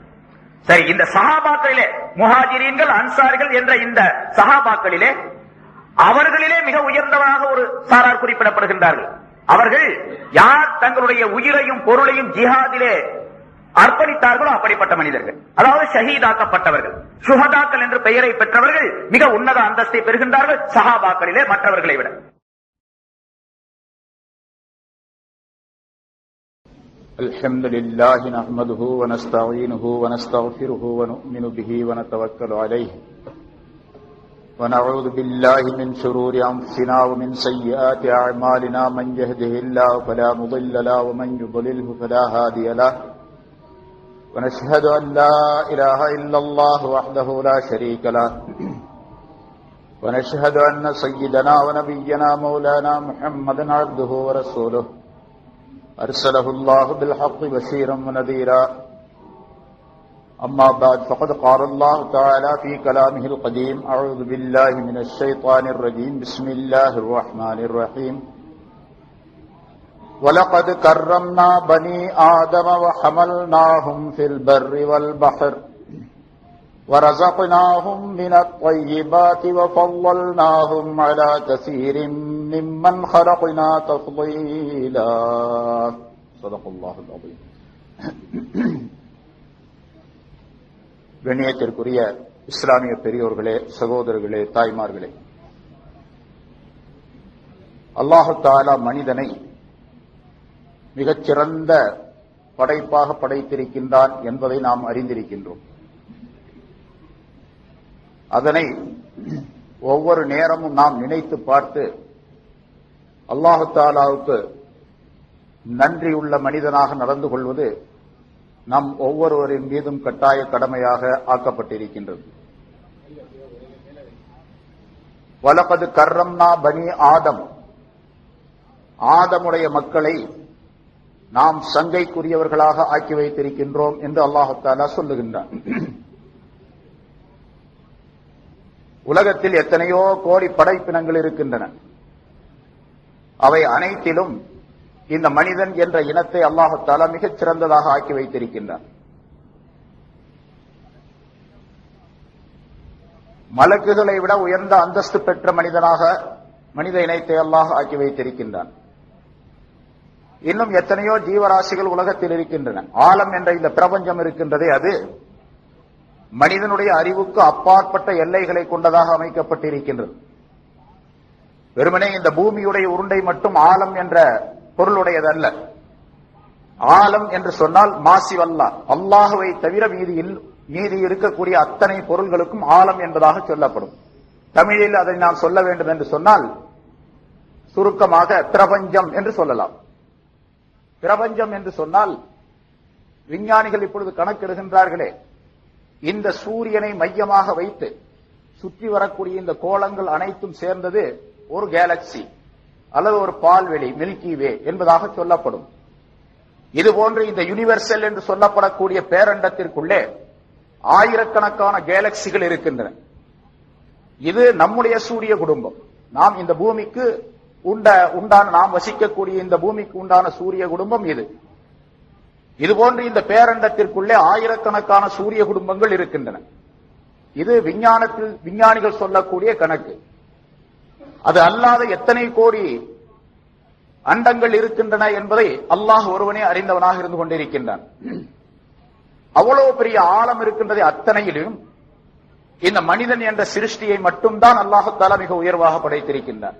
சரி, இந்த சஹாபாக்களிலே முஹாஜிரீன்கள் அன்சாரிகள் என்ற இந்த சஹாபாக்களிலே அவர்களிலே மிக உயர்ந்தவராக ஒரு சாரார் குறிப்பிடப்படுகின்றார்கள். அவர்கள் யார் தங்களுடைய உயிரையும் பொருளையும் ஜிஹாதிலே அர்ப்பணித்தார்களோ அப்படிப்பட்ட மனிதர்கள், அதாவது ஷஹீதாக்கப்பட்டவர்கள், சுஹதாக்கள் என்று பெயரை பெற்றவர்கள் மிக உன்னத அந்தஸ்தை பெறுகின்றார்கள் சஹாபாக்களிலே மற்றவர்களை விட. அல்ஹம்துலில்லாஹி நஹ்மதுஹு வ நஸ்தஈனுஹு வ நஸ்தக்ஃபிருஹு வ நு'மினு பிஹி வ நதவக்கலு அலைஹி வ நஊது பில்லாஹி மின் ஷுரூரி அன்ஃபுஸினா வ மின் ஸய்யிஆத்தி அஅமாலினா மன் யஹ்திஹில்லாஹு ஃபலா முضில்ல லஹு வ மன் யுضللஹு ஃபலா ஹாதிய லஹு ونشهد أن لا إله إلا الله وحده لا شريك له ونشهد أن سيدنا ونبينا مولانا محمدا عبده ورسوله أرسله الله بالحق بشيرا ونذيرا أما بعد فقد قال الله تعالى في كلامه القديم أعوذ بالله من الشيطان الرجيم بسم الله الرحمن الرحيم وَلَقَدْ كَرَّمْنَا بَنِي آدَمَ وَحَمَلْنَاهُمْ فِي الْبَرِّ وَالْبَحْرِ وَرَزَقْنَاهُمْ مِنَ الطَّيِّبَاتِ وَفَضَّلْنَاهُمْ عَلَى كَثِيرٍ مِّمَّنْ خَلَقْنَا تَفْضِيلًا صدق الله العظيم. கண்ணியத்திற்குரிய இஸ்லாமிய பெரியோர்களே, சகோதரர்களே, தாய்மார்களே, அல்லாஹ் தஆலா மனிதனை மிகச்சிறந்த படைப்பாக படைத்திருக்கின்றான் என்பதை நாம் அறிந்திருக்கின்றோம். அதனை ஒவ்வொரு நேரமும் நாம் நினைத்து பார்த்து அல்லாஹ் தஆலாவுக்கு நன்றியுள்ள மனிதனாக நடந்து கொள்வது நம் ஒவ்வொருவரின் மீதும் கட்டாய கடமையாக ஆக்கப்பட்டிருக்கின்றது. வலகது கர்ரம்னா பனி ஆதம், ஆதமுடைய மக்களை நாம் சங்கைக்குரியவர்களாக ஆக்கி வைத்திருக்கின்றோம் என்று அல்லாஹ் தஆலா சொல்லுகின்றான். உலகத்தில் எத்தனையோ கோடி படைப்பினங்கள் இருக்கின்றன. அவை அனைத்திலும் இந்த மனிதன் என்ற இனத்தை அல்லாஹ் தஆலா மிகச் சிறந்ததாக ஆக்கி வைத்திருக்கின்றான். மலக்குகளை விட உயர்ந்த அந்தஸ்து பெற்ற மனிதனாக மனித இனத்தை அல்லாஹ் ஆக்கி வைத்திருக்கின்றான். இன்னும் எத்தனையோ ஜீவராசிகள் உலகத்தில் இருக்கின்றன. ஆலம் என்ற இந்த பிரபஞ்சம் இருக்கின்றதே, அது மனிதனுடைய அறிவுக்கு அப்பாற்பட்ட எல்லைகளை கொண்டதாக அமைக்கப்பட்டிருக்கின்றது. வெறுமனே இந்த பூமியுடைய உருண்டை மட்டும் ஆலம் என்ற பொருளுடையதல்ல. ஆலம் என்று சொன்னால் மாசிவல்லா, அல்லாஹுவை தவிர மீதி இருக்கக்கூடிய அத்தனை பொருள்களுக்கும் ஆலம் என்பதாக சொல்லப்படும். தமிழில் அதை நாம் சொல்ல வேண்டும் என்று சொன்னால் சுருக்கமாக பிரபஞ்சம் என்று சொல்லலாம். பிரபஞ்சம் என்று சொன்னால் விஞ்ஞானிகள் இப்பொழுது கணக்கெடுகின்றார்களே, இந்த சூரியனை மையமாக வைத்து சுற்றி வரக்கூடிய இந்த கோளங்கள் அனைத்தும் சேர்ந்தது ஒரு கேலக்சி அல்லது ஒரு பால்வெளி, மில்கி வே என்பதாக சொல்லப்படும். இதுபோன்று இந்த யூனிவர்சல் என்று சொல்லப்படக்கூடிய பேரண்டத்திற்குள்ளே ஆயிரக்கணக்கான கேலக்சிகள் இருக்கின்றன. இது நம்முடைய சூரிய குடும்பம். நாம் இந்த பூமிக்கு உண்டான நாம் வசிக்கக்கூடிய இந்த பூமிக்கு உண்டான சூரிய குடும்பம் இது. இதுபோன்று இந்த பேரண்டத்திற்குள்ளே ஆயிரக்கணக்கான சூரிய குடும்பங்கள் இருக்கின்றன. இது விஞ்ஞானிகள் சொல்லக்கூடிய கணக்கு. அது அல்லாத எத்தனை கோடி அண்டங்கள் இருக்கின்றன என்பதை அல்லாஹ் ஒருவனே அறிந்தவனாக இருந்து கொண்டிருக்கின்றான். அவ்வளவு பெரிய ஆழம் இருக்கின்றதை அத்தனையிலும் இந்த மனிதன் என்ற சிருஷ்டியை மட்டும்தான் அல்லாஹு தஆலா மிக உயர்வாக படைத்திருக்கின்றார்.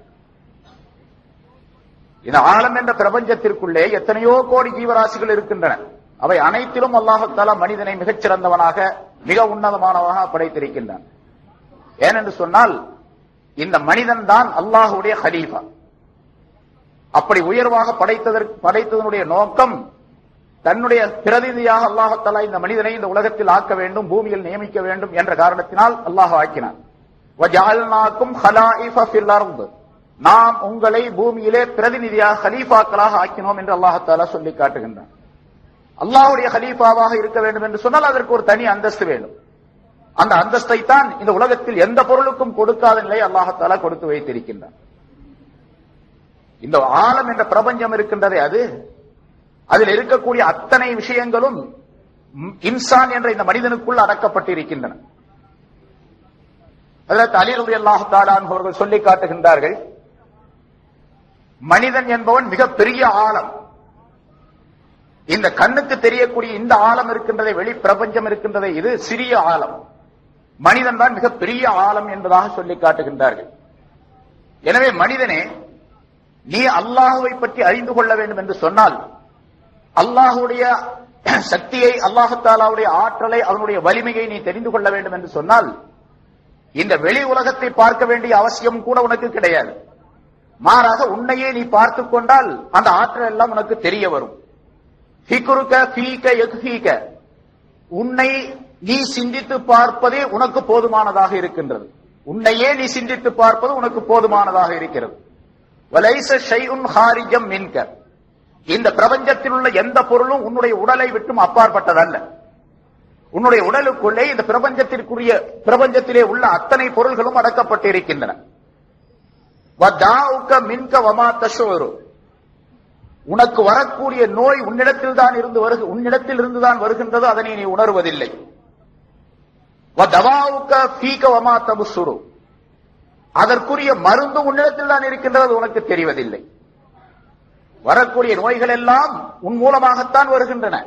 இந்த ஆலம் என்ற பிரபஞ்சத்திற்குள்ளே எத்தனையோ கோடி ஜீவராசிகள் இருக்கின்றன. அவை அனைத்திலும் அல்லாஹு தஆலா மனிதனை மிகச்சிறந்தவனாக மிக உன்னதமானவனாக படைத்திருக்கின்றான். ஏனென்று சொன்னால் இந்த மனிதன் தான் அல்லாஹுடைய ஹலீஃபா. அப்படி உயர்வாக படைத்ததனுடைய நோக்கம் தன்னுடைய பிரதிநிதியாக அல்லாஹ் தஆலா இந்த மனிதனை இந்த உலகத்தில் ஆக்க வேண்டும், பூமியில் நியமிக்க வேண்டும் என்ற காரணத்தினால் அல்லாஹ் ஆக்கினான். வஜஅல்நாக்கும் ஹலாயிஃப ஃபில் அர்த், நாம் உங்களை பூமியிலே பிரதிநிதியாக ஹலீஃபாக்களாக ஆக்கினோம் என்று அல்லாஹ் தஆலா சொல்லி காட்டுகின்றான். அல்லாஹ்வுடைய ஹலீஃபாவாக இருக்க வேண்டும் என்று சொன்னால் அதற்கு ஒரு தனி அந்தஸ்து வேண்டும். அந்த அந்தஸ்தை தான் இந்த உலகத்தில் எந்த பொருளுக்கும் கொடுக்காத நிலை அல்லாஹ் தஆலா கொடுத்து வைத்திருக்கின்றான். இந்த ஆலம் என்ற பிரபஞ்சம் இருக்கின்றதே, அதில் இருக்கக்கூடிய அத்தனை விஷயங்களும் இன்சான் என்ற இந்த மனிதனுக்குள் அடக்கப்பட்டிருக்கின்றன. ஹஜ்ரத் அலி ரலியல்லாஹு தஆலா அன்ஹு அவர்கள் சொல்லி காட்டுகின்றார்கள், மனிதன் என்பவன் மிக பெரிய ஆலம். இந்த கண்ணுக்கு தெரியக்கூடிய இந்த ஆலம் இருக்கின்றதை, வெளி பிரபஞ்சம் இருக்கின்றதை, இது சிறிய ஆலம். மனிதன் தான் மிக பெரிய ஆலம் என்பதாக சொல்லி காட்டுகின்றார்கள். எனவே மனிதனே, நீ அல்லாஹுவை பற்றி அறிந்து கொள்ள வேண்டும் என்று சொன்னால், அல்லாஹுடைய சக்தியை, அல்லாஹு தஆலாவுடைய ஆற்றலை, அவனுடைய வலிமையை நீ தெரிந்து கொள்ள வேண்டும் என்று சொன்னால், இந்த வெளி உலகத்தை பார்க்க வேண்டிய அவசியம் கூட உனக்கு கிடையாது. மாறாக உன்னையே நீ பார்த்துக் கொண்டால் அந்த ஆற்றல் எல்லாம் உனக்கு தெரிய வரும். ஃபிக்ருக ஃபீக யக்ஃபீக, உன்னை நீ சிந்தித்து பார்ப்பதே உனக்கு போதுமானதாக இருக்கின்றது. உன்னையே நீ சிந்தித்து பார்ப்பது உனக்கு போதுமானதாக இருக்கிறது. வலைஸ ஷைஉன் ஹாரிஜம் மின்க, இந்த பிரபஞ்சத்தில் உள்ள எந்த பொருளும் உன்னுடைய உடலை விட்டும் அப்பாற்பட்டதல்ல. உன்னுடைய உடலுக்குள்ளே இந்த பிரபஞ்சத்திலே உள்ள அத்தனை பொருள்களும் அடக்கப்பட்டிருக்கின்றன. வதாஉக மின்க வமா தஷூரு, உனக்கு வரக்கூடிய நோய் உன்னிடத்தில் இருந்துதான் வருகின்றது, அதனை நீ உணர்வதில்லை. வதவாஉக ஃபீக வமா தபுசுரு, அதற்குரிய மருந்து உன்னிடத்தில் தான் இருக்கின்றது, உனக்கு தெரிவதில்லை. வரக்கூடிய நோய்கள் எல்லாம் உன் மூலமாகத்தான் வருகின்றன,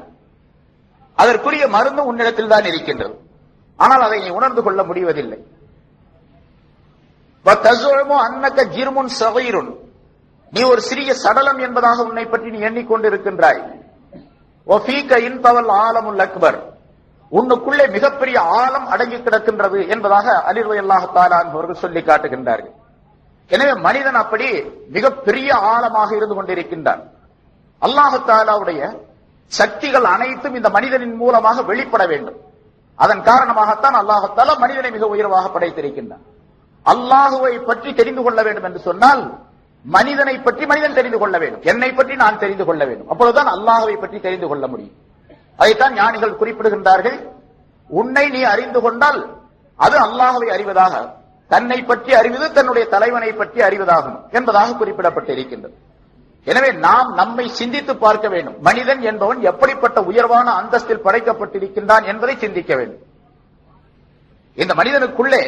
அதற்குரிய மருந்து உன்னிடத்தில் தான் இருக்கின்றது, ஆனால் அதை நீ உணர்ந்து கொள்ள முடிவதில்லை. அன்னக ஜிர்முன் சகீருன், நீ ஒரு சிறிய சடலம் என்பதாக உன்னை பற்றி நீ எண்ணிக்கொண்டிருக்கின்றாய். வஃபீக இன்தவல் ஆலமுல் அக்பர், உன்னுக்குள்ளே மிகப்பெரிய ஆழம் அடங்கி கிடக்கின்றது என்பதாக அலி ரலியல்லாஹு தஆலா அவர்கள் சொல்லி காட்டுகின்றார்கள். எனவே மனிதன் அப்படி மிகப்பெரிய ஆழமாக இருந்து கொண்டிருக்கின்றான். அல்லாஹு தஆலாவுடைய சக்திகள் அனைத்தும் இந்த மனிதனின் மூலமாக வெளிப்பட வேண்டும். அதன் காரணமாகத்தான் அல்லாஹு தஆலா மனிதனை மிக உயர்வாக படைத்திருக்கின்றான். அல்லாஹுவை பற்றி தெரிந்து கொள்ள வேண்டும் என்று சொன்னால் மனிதனை பற்றி மனிதன் தெரிந்து கொள்ள வேண்டும், என்னை பற்றி நான் தெரிந்து கொள்ள வேண்டும். அப்பொழுதுதான் அல்லாஹுவை பற்றி தெரிந்து கொள்ள முடியும். அதைத்தான் ஞானிகள் குறிப்பிடுகின்றார்கள், உன்னை நீ அறிந்து கொண்டால் அது அல்லாஹுவை அறிவதாக, தன்னை பற்றி அறிவது தன்னுடைய தலைவனை பற்றி அறிவதாகும் என்பதாக குறிப்பிடப்பட்டிருக்கின்றது. எனவே நாம் நம்மை சிந்தித்து பார்க்க வேண்டும். மனிதன் என்பவன் எப்படிப்பட்ட உயர்வான அந்தஸ்தில் படைக்கப்பட்டிருக்கின்றான் என்பதை சிந்திக்க வேண்டும். இந்த மனிதனுக்குள்ளே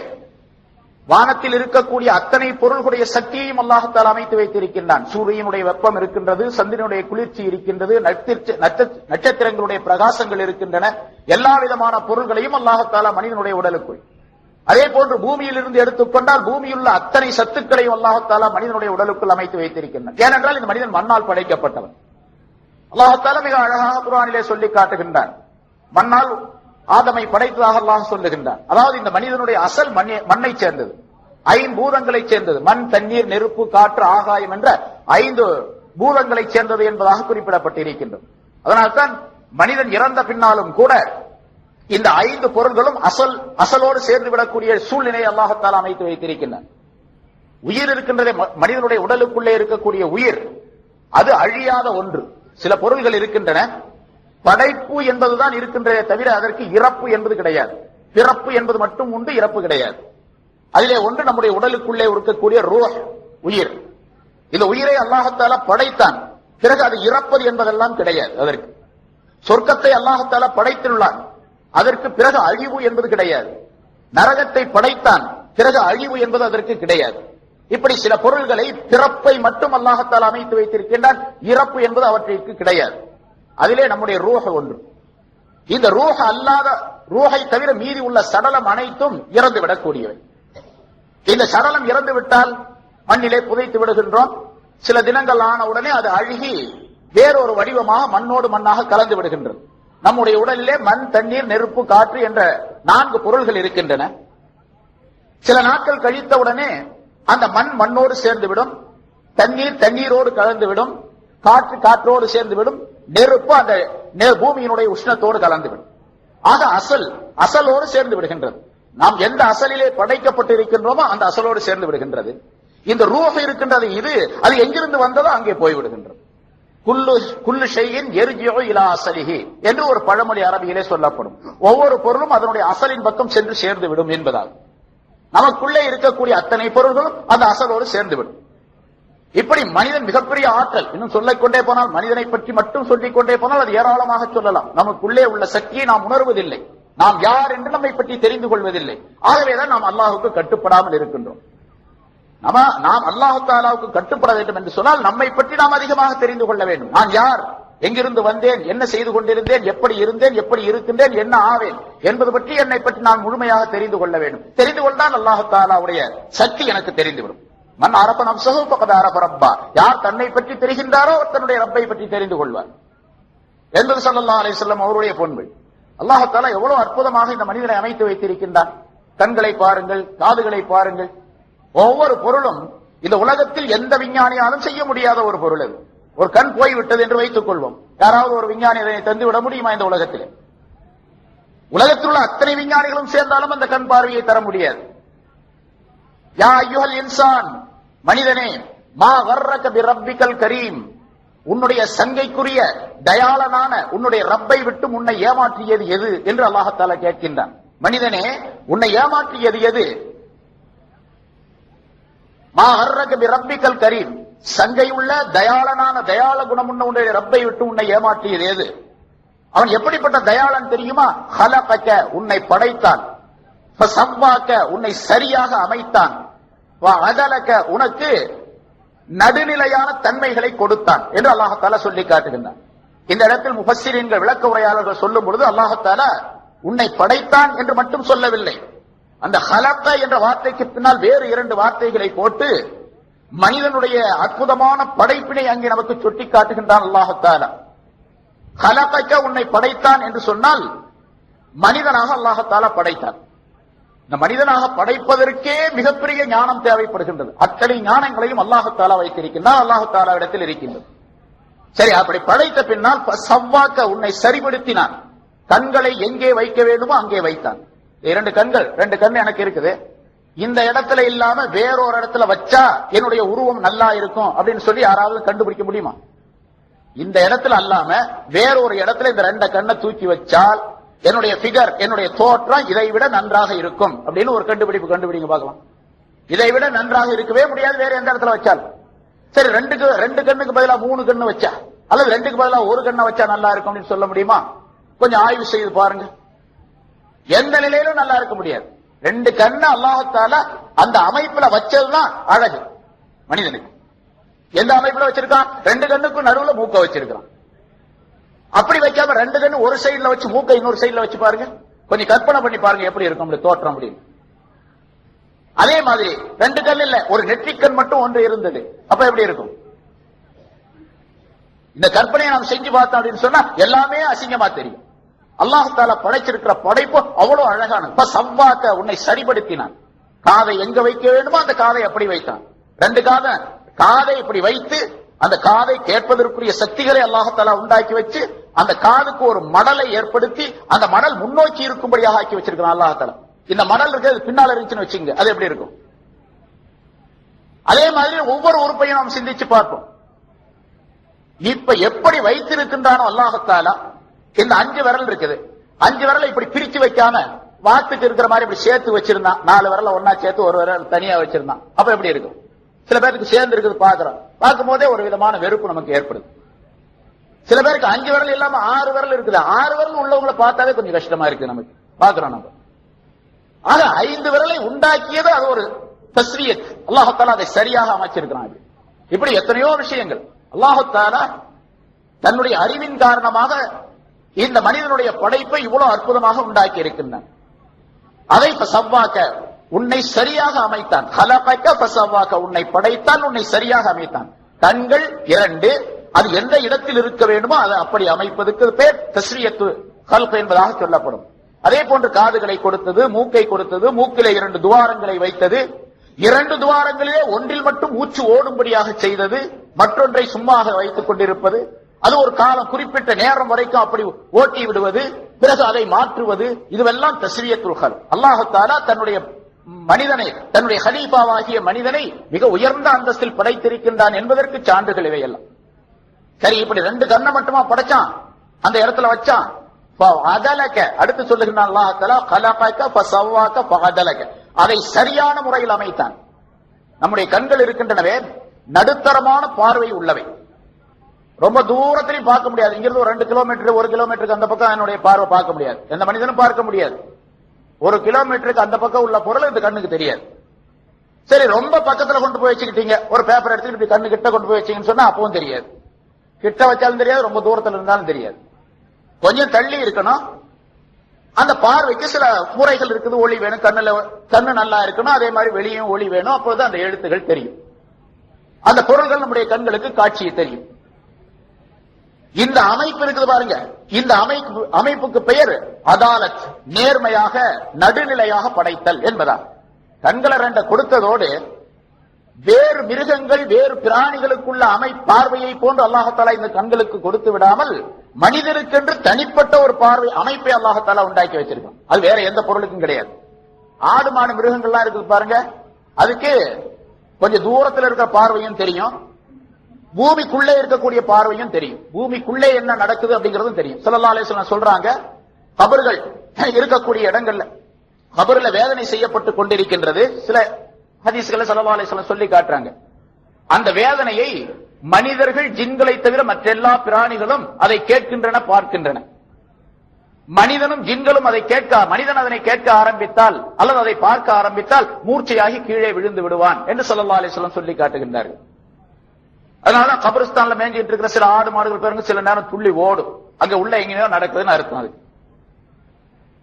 வானத்தில் இருக்கக்கூடிய அத்தனை பொருள்களுடைய சக்தியையும் அல்லாஹ் தஆலா அமைத்து வைத்திருக்கின்றான். சூரியனுடைய வெப்பம் இருக்கின்றது, சந்திரனுடைய குளிர்ச்சி இருக்கின்றது, நட்சத்திரங்களுடைய பிரகாசங்கள் இருக்கின்றன. எல்லா விதமான பொருள்களையும் அல்லாஹ் தஆலா மனிதனுடைய உடலுக்குள், அதே போன்று பூமியில் இருந்து எடுத்துக்கொண்டால் பூமியுள்ள அத்தனை சத்துக்களையும் அல்லாஹ் தஆலா மனிதனுடைய உடலுக்குள் அமைத்து வைத்திருக்கின்றான். ஏனென்றால் இந்த மனிதன் மண்ணால் படைக்கப்பட்டவன். அல்லாஹ் தஆலா மிக அழகாக குர்ஆனிலே சொல்லி காட்டுகின்றான், மண்ணால் ஆதமை படைத்ததாக அல்லாஹ் சொல்லுகின்றான். அதாவது இந்த மனிதனுடைய அசல் மண்ணை சேர்ந்தது, ஐம்பூதங்களை சேர்ந்தது. மண், தண்ணீர், நெருப்பு, காற்று, ஆகாயம் என்ற 5 பூதங்களை சேர்ந்தது என்பதாக குறிப்பிடப்பட்டிருக்கின்றது. அதனால்தான் மனிதன் இறந்த பின்னாலும் கூட இந்த 5 பொருள்களும் அசலோடு சேர்ந்து விடக்கூடிய சூழ்நிலையை அல்லாஹ் தஆலா அமைத்து வைத்திருக்கின்றான். உயிர் இருக்கின்றதே, மனிதனுடைய உடலுக்குள்ளே இருக்கக்கூடிய உயிர், அது அழியாத ஒன்று. சில பொருள்கள் இருக்கின்றன, படைப்பு என்பதுதான் இருக்கின்றதே தவிர அதற்கு இறப்பு என்பது கிடையாது. பிறப்பு என்பது மட்டும் உண்டு, இறப்பு கிடையாது. அதிலே ஒன்று நம்முடைய உடலுக்குள்ளே இருக்கக்கூடிய ரூஹ், உயிர். இந்த உயிரை அல்லாஹ் தஆலா படைத்தான், பிறகு அது இறப்பது என்பதெல்லாம் கிடையாது. அதற்கு சொர்க்கத்தை அல்லாஹ் தஆலா படைத்துள்ளான், அதற்கு பிறகு அழிவு என்பது கிடையாது. நரகத்தை படைத்தான், பிறகு அழிவு என்பது அதற்கு கிடையாது. இப்படி சில பொருள்களை பிறப்பை மட்டும் அல்லாஹ் தஆலா அமைத்து வைத்திருக்கின்றான், இறப்பு என்பது அவற்றிற்கு கிடையாது. அதிலே நம்முடைய ரூஹ் ஒன்று. இந்த ரூஹ் அல்லாத ரூஹை தவிர மீதி உள்ள சடலம் அனைத்தும் இறந்து விடக்கூடியவை. இந்த சடலம் இறந்து விட்டால் மண்ணிலே புதைத்து விடுகின்றோம். சில தினங்கள் ஆன உடனே அது அழுகி வேறொரு வடிவமாக மண்ணோடு மண்ணாக கலந்து விடுகின்றது. நம்முடைய உடலிலே மண், தண்ணீர், நெருப்பு, காற்று என்ற 4 பொருள்கள் இருக்கின்றன. சில நாட்கள் கழித்தவுடனே அந்த மண் மண்ணோடு சேர்ந்து விடும், தண்ணீர் தண்ணீரோடு கலந்து விடும், காற்று காற்றோடு சேர்ந்து விடும், நெருப்பு அந்த பூமியினுடைய உஷ்ணத்தோடு கலந்து விடும். ஆக அசலோடு சேர்ந்து விடுகின்றது. நாம் எந்த அசலிலே படைக்கப்பட்டு இருக்கின்றோமோ அந்த அசலோடு சேர்ந்து விடுகின்றது. இந்த ரூஹ் இருக்கின்றது, அது எங்கிருந்து வந்ததோ அங்கே போய்விடுகின்றது. குல்லு ஷைஇன் யர்ஜிஉ இலா அஸலிஹி என்று ஒரு பழமொழி அரபியிலே சொல்லப்படும். ஒவ்வொரு பொருளும் அதனுடைய அசலின் பக்கம் சென்று சேர்ந்து விடும் என்பதால் நமக்குள்ளே இருக்கக்கூடிய அத்தனை பொருள்களும் அந்த அசலோடு சேர்ந்து விடும். இப்படி மனிதன் மிகப்பெரிய ஆற்றல். இன்னும் சொல்லிக்கொண்டே போனால், மனிதனை பற்றி மட்டும் சொல்லிக் கொண்டே போனால் அது ஏராளமாக சொல்லலாம். நமக்குள்ளே உள்ள சக்தியை நாம் உணர்வதில்லை. நாம் யார் என்று நம்மை பற்றி தெரிந்து கொள்வதில்லை. ஆகவேதான் நாம் அல்லாஹுக்கு கட்டுப்படாமல் இருக்கின்றோம். நாம் அல்லாஹு தஆலாவுக்கு கட்டுப்பட வேண்டும் என்று சொன்னால் நம்மை பற்றி நாம் அதிகமாக தெரிந்து கொள்ள வேண்டும். நான் யார், எங்கிருந்து வந்தேன், என்ன செய்து கொண்டிருந்தேன், எப்படி இருந்தேன், எப்படி இருக்கின்றேன், என்ன ஆவேன் என்பது பற்றி என்னை பற்றி நான் முழுமையாக தெரிந்து கொள்ள வேண்டும். தெரிந்து கொண்டால் அல்லாஹு தஆலாவுடைய சக்தி எனக்கு தெரிந்துவிடும். மன் அரப நஃப்ஸஹு ஃபகத் அரப ரப்பா. யார் தன்னை பற்றி தெரிகின்றாரோ தன்னுடைய ரப்பை பற்றி தெரிந்து கொள்வார் என்பது ஸல்லல்லாஹு அலைஹி வஸல்லம் அவருடைய பண்பு. அல்லாஹ் தஆலா எவ்வளவு அற்புதமாக இந்த மனிதனை அமைத்து வைத்திருக்கின்றான். கண்களை பாருங்கள், காதுகளை பாருங்கள். ஒவ்வொரு பொருளும் இந்த உலகத்தில் எந்த விஞ்ஞானியாலும் செய்ய முடியாத ஒரு பொருள் அது. ஒரு கண் போய்விட்டது என்று வைத்துக் கொள்வோம். யாராவது ஒரு விஞ்ஞானி அதனை தந்து விட முடியுமா? இந்த உலகத்தில் உள்ள அத்தனை விஞ்ஞானிகளும் சேர்ந்தாலும் அந்த கண் பார்வையை தர முடியாது. யா அய்யுஹல் இன்சான், மனிதனே, மா கர்ரக பிரப்பிக்கல் கரீம், உன்னுடைய சங்கைக்குரிய தயாளனான உன்னுடைய ரப்பை விட்டு உன்னை ஏமாற்றியது எது என்று அல்லாஹ் தஆலா கேட்கின்றான். மனிதனே, உன்னை ஏமாற்றியது எது? மா கர்ரக பிரப்பிக்கல் கரீம், சங்கை உள்ள தயாளனான தயாள குணமுள்ள உன்னுடைய ரப்பை விட்டு உன்னை ஏமாற்றியது எது? அவன் எப்படிப்பட்ட தயாளன் தெரியுமா? ஹலகக, உன்னை படைத்தான், ஃபஸவ்வாக, உன்னை சரியாக அமைத்தான், வஅதலக, உனக்கு நடுநிலையான தன்மைகளை கொடுத்தான் என்று அல்லாஹ் தஆலா சொல்லி காட்டுகின்றான். இந்த இடத்தில் முஃபஸ்ஸிரீன்கள், விளக்க உரையாளர்கள் சொல்லும் பொழுது அல்லாஹ் தஆலா உன்னை படைத்தான் என்று மட்டும் சொல்லவில்லை. அந்த ஹலக என்ற வார்த்தைக்கு பின்னால் வேறு 2 வார்த்தைகளை போட்டு மனிதனுடைய அற்புதமான படைப்பினை அங்கே நமக்கு சுட்டி காட்டுகின்றான் அல்லாஹ் தஆலா. ஹலகக, உன்னை படைத்தான் என்று சொன்னால் மனிதனாக அல்லாஹ் தஆலா படைத்தான். இந்த மனிதனாக படைப்பதற்கே மிகப்பெரிய ஞானம் தேவைப்படுகின்றது. அத்தனை ஞானங்களையும் அல்லாஹ் தஆலா வைத்திருக்கின்றான், அல்லாஹ் தஆலா இடத்தில் இருக்கின்றது. சரி, அப்படி படைத்த பின்னால் சவ்வாக்க, உன்னை சரிபடுத்தினான். கண்களை எங்கே வைக்க வேண்டுமோ அங்கே வைத்தான். 2 கண்கள், 2 கண் எனக்கு இருக்குது, இந்த இடத்துல இல்லாம வேறொரு இடத்துல வச்சா என்னுடைய உருவம் நல்லா இருக்கும் அப்படின்னு சொல்லி யாராவது கண்டுபிடிக்க முடியுமா? இந்த இடத்துல அல்லாம வேறொரு இடத்துல இந்த 2 கண்ணை தூக்கி வச்சால் என்னுடைய ஃபிகர், என்னுடைய தோற்றம் இதை விட நன்றாக இருக்கும் அப்படின்னு ஒரு கண்டுபிடிங்க பார்க்கலாம். இதை விட நன்றாக இருக்கவே முடியாது வேற எந்த இடத்துல வச்சால். சரி, 2 கண்ணுக்கு பதிலா 3 கண்ணு வச்சா, அல்லது 2க்கு பதிலா 1 கண்ணை வச்சா நல்லா இருக்கும் அப்படின்னு சொல்ல முடியுமா? கொஞ்சம் ஆய்வு செய்து பாருங்க. எந்த நிலையிலும் நல்லா இருக்க முடியாது. 2 கண்ணு அல்லாஹ் தஆலா அந்த அமைப்புல வச்சதுதான் அழகு மனிதனுக்கு. எந்த அமைப்புல வச்சிருக்கான்? 2 கண்ணுக்கும் நடுவுல மூக்க வச்சிருக்கான். அப்படி வைக்காம 2 கண்ணு ஒரு சைடுல வச்சு மூக்க இன்னொரு சைடுல வச்சு பாருங்க. கொஞ்சம் கற்பனை பண்ணி பாருங்க எப்படி இருக்கும் தோற்றம் அப்படின்னு. அதே மாதிரி 2 கண் இல்ல, ஒரு நெற்றிக்கண் மட்டும் ஒன்று இருந்தது, அப்ப எப்படி இருக்கும்? இந்த கற்பனையை நாம் செஞ்சு பார்த்தோம் அப்படின்னு சொன்னா எல்லாமே அசிங்கமா தெரியும். அல்லாஹ் தஆலா படைச்சிருக்கிற படைப்பு அவ்வளவு அழகானது. சவ்வாக்க, உன்னை சரிபடுத்தினான். காதை எங்க வைக்க வேண்டுமோ அந்த காதை அப்படி வைத்தான். 2 காதை இப்படி வைத்து அந்த காதை கேட்பதற்குரிய சக்திகளை அல்லாஹ் தஆலா உண்டாக்கி வச்சு அந்த காதுக்கு ஒரு மடலை ஏற்படுத்தி அந்த மடல் முன்னோக்கி இருக்கும்படியாக ஆக்கி வச்சிருக்கான் அல்லாஹ் தஆலா. இந்த மடல் இருக்கிறது பின்னால இருந்துச்சுன்னு வச்சுங்க, அது எப்படி இருக்கும்? அதே மாதிரி ஒவ்வொரு உறுப்பையும் நாம் சிந்திச்சு பார்ப்போம். இப்ப எப்படி வைத்திருக்கின்றானோ அல்லாஹ் தஆலா, இந்த 5 விரல் இருக்குது, 5 விரலை இப்படி பிரிச்சு வைக்காம வாத்துக்கு இருக்கிற மாதிரி இப்படி சேர்த்து வச்சிருந்தான். 4 விரல ஒன்னா சேர்த்து 1 விரல் தனியா வச்சிருந்தான், அப்ப எப்படி இருக்கும்? சில பேருக்கு சேர்ந்து இருக்குது பாக்குறோம், பார்க்கும் போதே ஒரு விதமான வெறுப்பு நமக்கு ஏற்படுது. சில பேருக்கு 5 விரல் இல்லாம 6 விரல் இருக்குது, 6 விரல் உள்ளவங்களை பார்த்தாவே கொஞ்சம் கஷ்டமா இருக்கு நமக்கு, பாக்குறோம் நம்ம. ஆக 5 விரலை உண்டாக்கியது அது ஒரு தஸ்வியத். அல்லாஹ் தஆலா அதை சரியாக அமைச்சிருக்கிறான். இப்படி எத்தனையோ விஷயங்கள் அல்லாஹ் தஆலா தன்னுடைய அறிவின் காரணமாக இந்த மனிதனுடைய படைப்பை இவ்வளவு அற்புதமாக உண்டாக்கி இருக்கின்றான். அதை ஃபஸவ்வாக, உன்னை சரியாக அமைத்தான். ஹலகக ஃபஸவ்வாக, உன்னை படைத்தான், உன்னை சரியாக அமைத்தான். கண்கள் 2, அது எந்த இடத்தில் இருக்க வேண்டுமோ அதை அப்படி அமைப்பதற்கு பேர் தஸ்வியத்து ஹல்க் என்பதாக சொல்லப்படும். அதே போன்று காதுகளை கொடுத்தது, மூக்கை கொடுத்தது, மூக்கிலே 2 துவாரங்களை வைத்தது, 2 துவாரங்களிலே ஒன்றில் மட்டும் மூச்சு ஓடும்படியாக செய்தது, மற்றொன்றை சும்மாக வைத்துக் கொண்டிருப்பது, அது ஒரு காலம் குறிப்பிட்ட நேரம் வரைக்கும் அப்படி ஓட்டி விடுவது, பிறகு அதை மாற்றுவது, இதுவெல்லாம் தஸ்வியத்துல் ஹல்க். அல்லாஹ் தஆலா தன்னுடைய மனிதனை, தன்னுடைய ஹலீஃபாவாகிய மனிதனை மிக உயர்ந்த அந்தஸ்தில் படைத்திருக்கின்றான் என்பதற்கு சான்றுகள் இவையெல்லாம். சரி, இப்படி 2 கண்ணை மட்டுமா படைச்சான், அந்த இடத்துல வச்சான். அடுத்து சொல்லுகிறான் அல்லாஹ் தஆலா, கலகக ஃபஸவ்வாக ஃபஅதலக, அதை சரியான முறையில் அமைத்தான். நம்முடைய கண்கள் இருக்கின்றனவே நடுத்தரமான பார்வை உள்ளவை, ரொம்ப தூரத்திலையும் பார்க்க முடியாது. இங்கிருந்து ஒரு 2 கிலோமீட்டர் 1 கிலோமீட்டருக்கு அந்த பக்கம் என்னுடைய பார்வை பார்க்க முடியாது, எந்த மனிதனும் பார்க்க முடியாது. 1 கிலோமீட்டருக்கு அந்த பக்கம் உள்ள பொருள் இந்த கண்ணுக்கு தெரியாது. சரி, ரொம்ப பக்கத்துல கொண்டு போய் வச்சுக்கிட்டீங்க, ஒரு பேப்பர் எடுத்துட்டு இப்படி கண்ணு கிட்ட கொண்டு போய் வச்சீங்கன்னு சொன்னா அப்பவும் தெரியாது. கிட்ட வச்சாலும் தெரியாது, ரொம்ப தூரத்துல இருந்தாலும் தெரியாது. கொஞ்சம் தள்ளி இருக்கணும். அந்த பார்வைக்கு சில முறைகள் இருக்குது. ஒளி வேணும், கண்ணு நல்லா இருக்கணும், அதே மாதிரி வெளியும் ஒளி வேணும், அப்போது அந்த எழுத்துகள் தெரியும், அந்த பொருள்கள் நம்முடைய கண்களுக்கு காட்சியை தெரியும். இந்த அமைப்பு இருக்குது பாருங்க, இந்த அமைப்புக்கு பெயர் அதாலத், நேர்மையாக நடுநிலையாக படைத்தல் என்பதா. கண்களை 2 கொடுத்ததோடு வேறு மிருகங்கள் வேறு பிராணிகளுக்குள்ள பார்வையை போன்று அல்லாஹ் தஆலா இந்த கண்களுக்கு கொடுத்து விடாமல் மனிதனுக்கென்று தனிப்பட்ட ஒரு பார்வை அமைப்பை அல்லாஹ் தஆலா உண்டாக்கி வச்சிருக்கான். அது வேற எந்த பொருளுக்கும் கிடையாது. ஆடு மாடு மிருகங்கள்லாம் இருக்குது பாருங்க, அதுக்கு கொஞ்சம் தூரத்தில் இருக்கிற பார்வையும் தெரியும், பூமிக்குள்ளே இருக்கக்கூடிய பார்வையும் தெரியும், பூமிக்குள்ளே என்ன நடக்குது அப்படிங்கறதும் தெரியும். ஸல்லல்லாஹு அலைஹி வஸல்லம் சொல்றாங்க, கபர்கள் இருக்கக்கூடிய இடங்கள்ல கபர்ல வேதனை செய்யப்பட்டு கொண்டிருக்கின்றது. சில ஹதீஸ்களை ஸல்லல்லாஹு அலைஹி வஸல்லம் சொல்லி காட்டுறாங்க. அந்த வேதனையை மனிதர்கள் ஜின்களை தவிர மற்ற எல்லா பிராணிகளும் அதை கேட்கின்றன, பார்க்கின்றன. மனிதனும் ஜின்களும் அதை மனிதன் அதனை கேட்க ஆரம்பித்தால் அல்லது அதை பார்க்க ஆரம்பித்தால் மூர்ச்சையாகி கீழே விழுந்து விடுவான் என்று ஸல்லல்லாஹு அலைஹி வஸல்லம் சொல்லி காட்டுகின்றார்கள். அதனாலதான் கபரிஸ்தான்ல மேஞ்சிட்டு இருக்கிற சில ஆடு மாடுகள் பாருங்க, சில நேரம் துள்ளி ஓடும், அங்க உள்ள எங்கேயோ நடக்குதுன்னு அர்த்தம். அது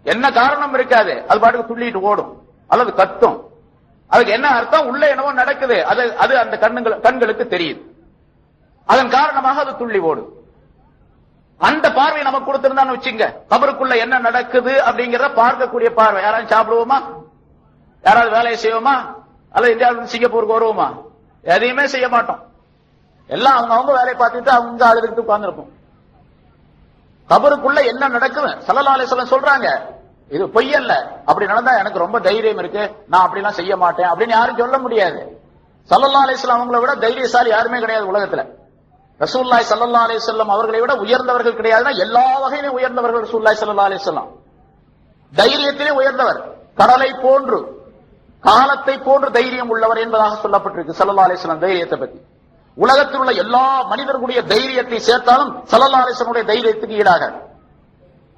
என்ன காரணம் இருக்காது, அது பாட்டுக்கு துள்ளிட்டு ஓடும் அல்லது கத்தும். அதுக்கு என்ன அர்த்தம், உள்ள என்னவோ நடக்குது, அது அந்த கண்களுக்கு தெரியுது, அதன் காரணமாக அது துள்ளி ஓடும். அந்த பார்வை நமக்கு கொடுத்திருந்தான்னு வச்சுங்க, கபருக்குள்ள என்ன நடக்குது அப்படிங்கறத பார்க்கக்கூடிய பார்வை. யாராவது சாப்பிடுவோமா, யாராவது வேலையை செய்வோமா, அல்லது இந்தியாவிலிருந்து சிங்கப்பூருக்கு வருவோமா, எதையுமே செய்ய மாட்டோம். எல்லாம் அவங்க வேலையை பார்த்துட்டு அவங்க அழுதுட்டு உட்கார்ந்துருப்போம். கபருக்குள்ள என்ன நடக்குது ஸல்லல்லாஹு அலைஹி வஸல்லம் சொல்றாங்க, இது பொய்யல்ல, அப்படி நடந்தா எனக்கு ரொம்ப தைரியம் இருக்கு, நான் அப்படிலாம் செய்ய மாட்டேன் அப்படின்னு யாரும் சொல்ல முடியாது. ஸல்லல்லாஹு அலைஹி வஸல்லம் அவங்களை விட தைரியசாலி யாருமே கிடையாது உலகத்துல. ரசூலுல்லாஹி ஸல்லல்லாஹு அலைஹி வஸல்லம் அவர்களை விட உயர்ந்தவர்கள் கிடையாதுன்னா எல்லா வகையிலும் உயர்ந்தவர்கள் ரசூலுல்லாஹி ஸல்லல்லாஹு அலைஹி வஸல்லம். தைரியத்திலே உயர்ந்தவர், கடலை போன்று காலத்தை போன்று தைரியம் உள்ளவர் என்பதாக சொல்லப்பட்டிருக்கு ஸல்லல்லாஹு அலைஹி வஸல்லம் தைரியத்தை பத்தி. உலகத்தில் உள்ள எல்லா மனிதர்களுடைய தைரியத்தை சேர்த்தாலும் ஸல்லல்லாஹு அலைஹி வஸல்லம் தைரியத்துக்கு ஈடாக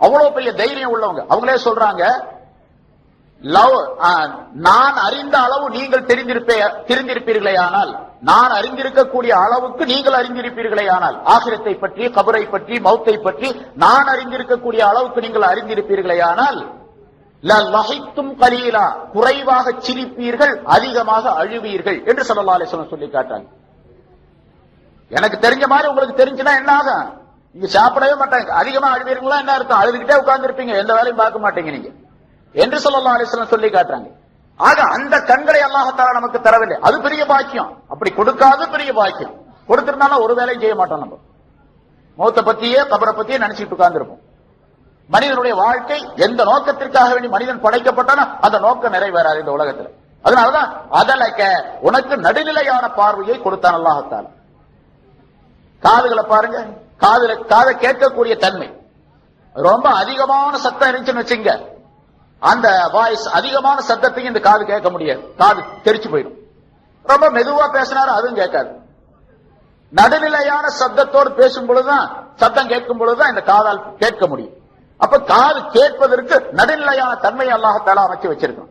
அவ்வளவு பெரிய தைரியம் உள்ளவங்க. அவங்களே சொல்றாங்க, நான் அறிந்த அளவு நீங்கள் தெரிந்திருப்பீர்களே ஆனால், நான் அறிந்திருக்கக்கூடிய அளவுக்கு நீங்கள் அறிந்திருப்பீர்களே ஆனால், ஆகிரத்தை பற்றி, கபரை பற்றி, மௌத்தை பற்றி நான் அறிந்திருக்கக்கூடிய அளவுக்கு நீங்கள் அறிந்திருப்பீர்களே ஆனால், லஹித்தும் கலீலா, குறைவாக சிரிப்பீர்கள், அதிகமாக அழுவீர்கள் என்று ஸல்லல்லாஹு அலைஹி வஸல்லம் சொல்லி காட்டாங்க. எனக்கு தெரிஞ்ச மாதிரி உங்களுக்கு தெரிஞ்சுனா என்ன ஆகும், நீங்க சாப்பிடவே மாட்டாங்க, அதிகமா அழுவீர்களா என்ன அர்த்தம், அழுதுகிட்டே உட்கார்ந்து இருப்பீங்க, எந்த வேலையும் பார்க்க மாட்டீங்க நீங்க என்று ஸல்லல்லாஹு அலைஹி வஸல்லம் சொல்லி காட்டுறாங்க. ஆக அந்த கண்களை அல்லாஹ் தஆலா நமக்கு தரவில்லை, அது பெரிய பாக்கியம். அப்படி கொடுக்காத பெரிய பாக்கியம். கொடுத்திருந்தாலும் ஒரு வேலையும் செய்ய மாட்டோம். நம்ம மௌத்தை பத்தியே கபரை பத்தியே நினைச்சிட்டு உட்கார்ந்து இருப்போம். மனிதனுடைய வாழ்க்கை எந்த நோக்கத்திற்காக வேண்டி மனிதன் படைக்கப்பட்டானோ அந்த நோக்கம் நிறைவேறாது இந்த உலகத்துல. அதனாலதான் அதலக்க, உனக்கு நடுநிலையான பார்வையை கொடுத்தான் அல்லாஹ் தஆலா. காதுகளை பாருங்க, காதை கேட்கக்கூடிய தன்மை. ரொம்ப அதிகமான சத்தம் இருந்துச்சுன்னு வச்சுங்க, அந்த வாய்ஸ் அதிகமான சத்தத்தையும் இந்த காது கேட்க முடியாது, காது தெரிச்சு போயிடும். ரொம்ப மெதுவா பேசினாரு அதுவும் கேட்காது. நடுநிலையான சத்தத்தோடு பேசும் பொழுதுதான், சத்தம் கேட்கும் பொழுதுதான் இந்த காதால் கேட்க முடியும். அப்ப காது கேட்பதற்கு நடுநிலையான தன்மையை அல்லாஹ் தஆலா அமைச்சு வச்சிருக்கோம்.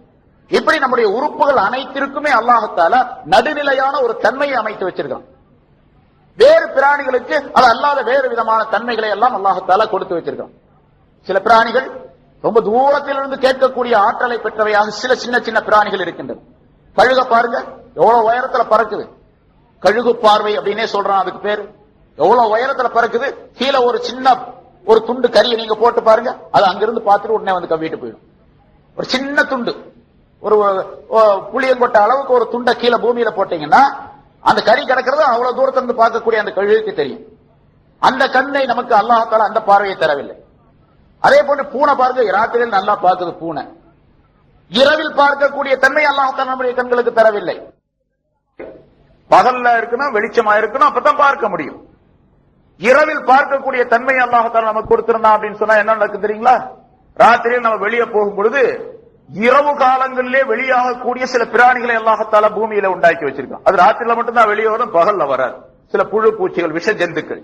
இப்படி நம்முடைய உறுப்புகள் அனைத்திற்குமே அல்லாஹ் தஆலா நடுநிலையான ஒரு தன்மையை அமைத்து வச்சிருக்கான். வேறு பிராணிகளுக்கு அது அல்லாத வேறு விதமான தன்மைகளை எல்லாம் அல்லாஹ் தஆலா கொடுத்து வச்சிருக்கான். சில பிராணிகள் ரொம்ப தூரத்திலிருந்து கேட்கக்கூடிய ஆற்றலை பெற்றவையாக சில சின்ன சின்ன பிராணிகள் இருக்கின்றன. கழுக பாருங்க, எவ்வளவு உயரத்துல பறக்குது. கழுகு பார்வை அப்படின்னே சொல்றான் அதுக்கு பேரு. எவ்வளவு உயரத்துல பறக்குது. கீழே ஒரு சின்ன ஒரு துண்டு கறியை நீங்க போட்டு பாருங்க, அது அங்கிருந்து பார்த்துட்டு உடனே வந்து கவிட்டு போயிடும். ஒரு சின்ன துண்டு, ஒரு புளியங்கொட்டை அளவுக்கு ஒரு துண்டை கீழே பூமியில போட்டீங்கன்னா அந்த கறி கிடக்கிறது அவ்வளவு தூரத்திலிருந்து பார்க்கக்கூடிய அந்த கழுகுக்கு தெரியும். அந்த கண்ணை நமக்கு அல்லாஹ்தாலா அந்த பார்வையை தரவில்லை. அதே போன்று பூனை பாருங்க, ராத்திரியில் நல்லா பார்க்குது பூனை. இரவில் பார்க்கக்கூடிய தன்மை அல்லாஹ்தாலா நம்முடைய கண்களுக்கு தரவில்லை. பகல்ல இருக்கணும், வெளிச்சமா இருக்கணும், அப்பதான் பார்க்க முடியும். இரவில் பார்க்கக்கூடிய தன்மை அல்லாஹ்தாலா நமக்கு கொடுத்திருந்தான் அப்படின்னு சொன்னா என்ன நடக்கும் தெரியுங்களா? ராத்திரியில் நம்ம வெளியே போகும் பொழுது இரவு காலங்களிலே வெளியாகக்கூடிய சில பிராணிகளை அல்லாஹ்தாலா பூமியில உண்டாக்கி வச்சிருக்கான். அது ராத்திரில மட்டும்தான் வெளியே வரும், பகல்ல வராது. சில புழு பூச்சிகள், விஷ ஜந்துக்கள்,